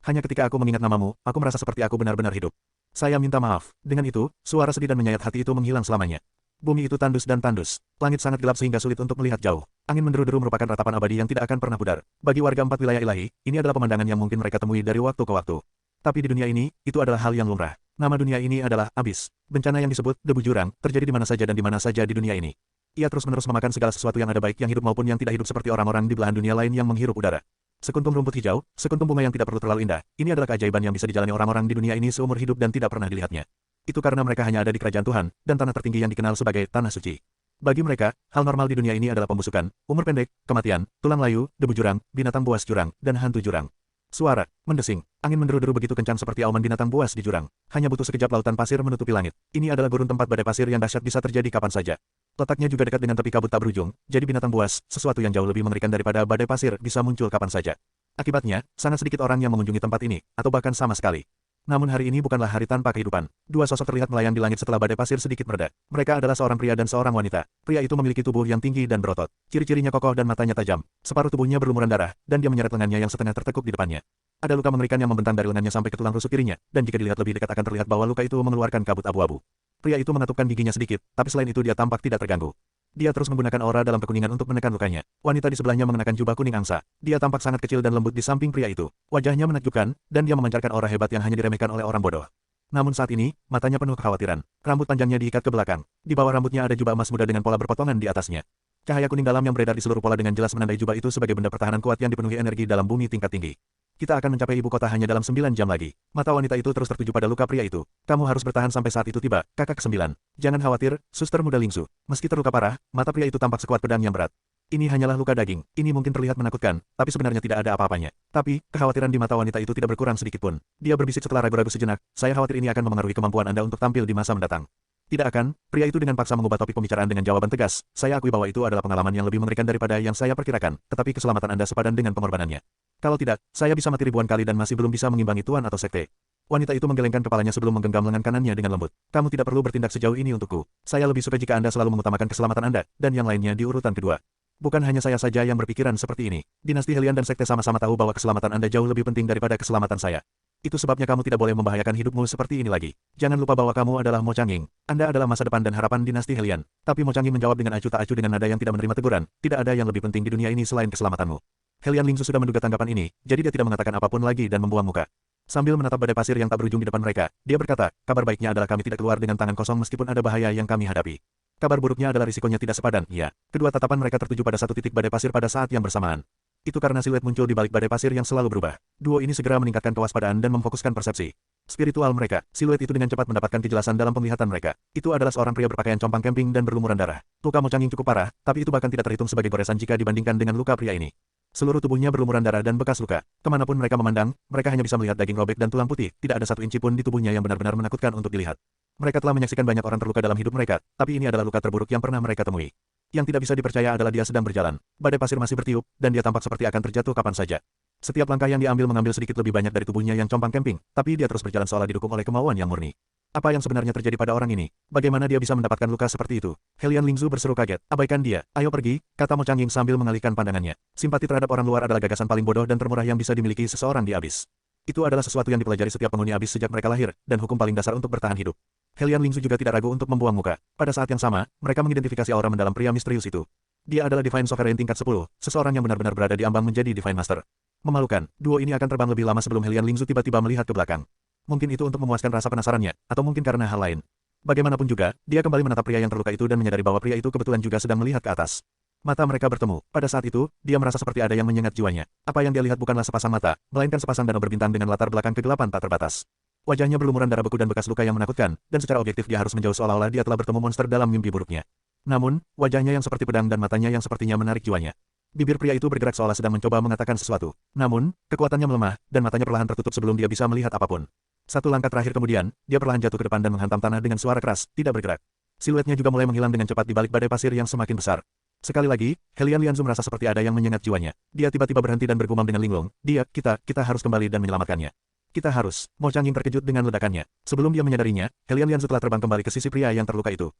Hanya ketika aku mengingat namamu, aku merasa seperti aku benar-benar hidup. Saya minta maaf. Dengan itu, suara sedih dan menyayat hati itu menghilang selamanya. Bumi itu tandus dan tandus. Langit sangat gelap sehingga sulit untuk melihat jauh. Angin menderu-deru merupakan ratapan abadi yang tidak akan pernah pudar. Bagi warga 4 wilayah ilahi, ini adalah pemandangan yang mungkin mereka temui dari waktu ke waktu. Tapi di dunia ini, itu adalah hal yang lumrah. Nama dunia ini adalah Abyss. Bencana yang disebut debu jurang terjadi di mana saja dan di mana saja di dunia ini. Ia terus-menerus memakan segala sesuatu yang ada baik yang hidup maupun yang tidak hidup seperti orang-orang di belahan dunia lain yang menghirup udara. Sekuntum rumput hijau, sekuntum bunga yang tidak perlu terlalu indah. Ini adalah keajaiban yang bisa dijalani orang-orang di dunia ini seumur hidup dan tidak pernah dilihatnya. Itu karena mereka hanya ada di kerajaan Tuhan dan tanah tertinggi yang dikenal sebagai tanah suci. Bagi mereka, hal normal di dunia ini adalah pembusukan, umur pendek, kematian, tulang layu, debu jurang, binatang buas jurang, dan hantu jurang. Suara, mendesing, angin menderu-deru begitu kencang seperti auman binatang buas di jurang. Hanya butuh sekejap lautan pasir menutupi langit. Ini adalah gurun tempat badai pasir yang dahsyat bisa terjadi kapan saja. Letaknya juga dekat dengan tepi kabut tak berujung, jadi binatang buas, sesuatu yang jauh lebih mengerikan daripada badai pasir, bisa muncul kapan saja. Akibatnya, sangat sedikit orang yang mengunjungi tempat ini, atau bahkan sama sekali. Namun hari ini bukanlah hari tanpa kehidupan. Dua sosok terlihat melayang di langit setelah badai pasir sedikit mereda. Mereka adalah seorang pria dan seorang wanita. Pria itu memiliki tubuh yang tinggi dan berotot. Ciri-cirinya kokoh dan matanya tajam. Separuh tubuhnya berlumuran darah, dan dia menyeret lengannya yang setengah tertekuk di depannya. Ada luka mengerikan yang membentang dari lengannya sampai ke tulang rusuk kirinya, dan jika dilihat lebih dekat akan terlihat bahwa luka itu mengeluarkan kabut abu-abu. Pria itu mengatupkan giginya sedikit, tapi selain itu dia tampak tidak terganggu. Dia terus menggunakan aura dalam kekuningan untuk menekan lukanya. Wanita di sebelahnya mengenakan jubah kuning angsa. Dia tampak sangat kecil dan lembut di samping pria itu. Wajahnya menakjubkan, dan dia memancarkan aura hebat yang hanya diremehkan oleh orang bodoh. Namun saat ini, matanya penuh kekhawatiran. Rambut panjangnya diikat ke belakang. Di bawah rambutnya ada jubah emas muda dengan pola berpotongan di atasnya. Cahaya kuning dalam yang beredar di seluruh pola dengan jelas menandai jubah itu sebagai benda pertahanan kuat yang dipenuhi energi dalam bumi tingkat tinggi. Kita akan mencapai ibu kota hanya dalam 9 jam lagi. Mata wanita itu terus tertuju pada luka pria itu. Kamu harus bertahan sampai saat itu tiba, kakak ke-9. Jangan khawatir, suster muda Lingsu. Meski terluka parah, mata pria itu tampak sekuat pedang yang berat. Ini hanyalah luka daging. Ini mungkin terlihat menakutkan, tapi sebenarnya tidak ada apa-apanya. Tapi, kekhawatiran di mata wanita itu tidak berkurang sedikit pun. Dia berbisik setelah ragu-ragu sejenak, saya khawatir ini akan memengaruhi kemampuan Anda untuk tampil di masa mendatang. Tidak akan, pria itu dengan paksa mengubah topik pembicaraan dengan jawaban tegas. Saya akui bahwa itu adalah pengalaman yang lebih mengerikan daripada yang saya perkirakan, tetapi keselamatan Anda sepadan dengan pengorbanannya. Kalau tidak, saya bisa mati ribuan kali dan masih belum bisa mengimbangi tuan atau sekte. Wanita itu menggelengkan kepalanya sebelum menggenggam lengan kanannya dengan lembut. Kamu tidak perlu bertindak sejauh ini untukku. Saya lebih suka jika Anda selalu mengutamakan keselamatan Anda, dan yang lainnya di urutan kedua. Bukan hanya saya saja yang berpikiran seperti ini. Dinasti Helian dan sekte sama-sama tahu bahwa keselamatan Anda jauh lebih penting daripada keselamatan saya. Itu sebabnya kamu tidak boleh membahayakan hidupmu seperti ini lagi. Jangan lupa bahwa kamu adalah Mo Changying. Anda adalah masa depan dan harapan dinasti Helian. Tapi Mo Changying menjawab dengan acuh tak acuh dengan nada yang tidak menerima teguran. Tidak ada yang lebih penting di dunia ini selain keselamatanmu. Helian Lingsu sudah menduga tanggapan ini, jadi dia tidak mengatakan apapun lagi dan membuang muka. Sambil menatap badai pasir yang tak berujung di depan mereka, dia berkata, kabar baiknya adalah kami tidak keluar dengan tangan kosong meskipun ada bahaya yang kami hadapi. Kabar buruknya adalah risikonya tidak sepadan, ya. Kedua tatapan mereka tertuju pada satu titik badai pasir pada saat yang bersamaan. Itu karena siluet muncul di balik badai pasir yang selalu berubah. Duo ini segera meningkatkan kewaspadaan dan memfokuskan persepsi spiritual mereka. Siluet itu dengan cepat mendapatkan kejelasan dalam penglihatan mereka. Itu adalah seorang pria berpakaian compang camping dan berlumuran darah. Luka Mo Changying cukup parah, tapi itu bahkan tidak terhitung sebagai goresan jika dibandingkan dengan luka pria ini. Seluruh tubuhnya berlumuran darah dan bekas luka. Kemanapun mereka memandang, mereka hanya bisa melihat daging robek dan tulang putih. Tidak ada satu inci pun di tubuhnya yang benar-benar menakutkan untuk dilihat. Mereka telah menyaksikan banyak orang terluka dalam hidup mereka, tapi ini adalah luka terburuk yang pernah mereka temui. Yang tidak bisa dipercaya adalah dia sedang berjalan. Badai pasir masih bertiup, dan dia tampak seperti akan terjatuh kapan saja. Setiap langkah yang diambil mengambil sedikit lebih banyak dari tubuhnya yang compang camping, tapi dia terus berjalan seolah didukung oleh kemauan yang murni. Apa yang sebenarnya terjadi pada orang ini? Bagaimana dia bisa mendapatkan luka seperti itu? Helian Lingzu berseru kaget. Abaikan dia. Ayo pergi, kata Mo Changying sambil mengalihkan pandangannya. Simpati terhadap orang luar adalah gagasan paling bodoh dan termurah yang bisa dimiliki seseorang di Abyss. Itu adalah sesuatu yang dipelajari setiap penghuni abis sejak mereka lahir, dan hukum paling dasar untuk bertahan hidup. Helian Lingzu juga tidak ragu untuk membuang muka. Pada saat yang sama, mereka mengidentifikasi aura mendalam pria misterius itu. Dia adalah Divine Sovereign tingkat 10, seseorang yang benar-benar berada di ambang menjadi Divine Master. Memalukan, duo ini akan terbang lebih lama sebelum Helian Lingzu tiba-tiba melihat ke belakang. Mungkin itu untuk memuaskan rasa penasarannya, atau mungkin karena hal lain. Bagaimanapun juga, dia kembali menatap pria yang terluka itu dan menyadari bahwa pria itu kebetulan juga sedang melihat ke atas. Mata mereka bertemu. Pada saat itu, dia merasa seperti ada yang menyengat jiwanya. Apa yang dia lihat bukanlah sepasang mata, melainkan sepasang danau berbintang dengan latar belakang kegelapan tak terbatas. Wajahnya berlumuran darah beku dan bekas luka yang menakutkan, dan secara objektif dia harus menjauh seolah-olah dia telah bertemu monster dalam mimpi buruknya. Namun, wajahnya yang seperti pedang dan matanya yang sepertinya menarik jiwanya. Bibir pria itu bergerak seolah sedang mencoba mengatakan sesuatu. Namun, kekuatannya melemah, dan matanya perlahan tertutup sebelum dia bisa melihat apapun. Satu langkah terakhir kemudian, dia perlahan jatuh ke depan dan menghantam tanah dengan suara keras, tidak bergerak. Siluetnya juga mulai menghilang dengan cepat di balik badai pasir yang semakin besar. Sekali lagi, Helian Lianzu merasa seperti ada yang menyengat jiwanya. Dia tiba-tiba berhenti dan bergumam dengan linglung. Kita harus kembali dan menyelamatkannya. Kita harus. Mo Changying terkejut dengan ledakannya. Sebelum dia menyadarinya, Helian Lianzu telah terbang kembali ke sisi pria yang terluka itu.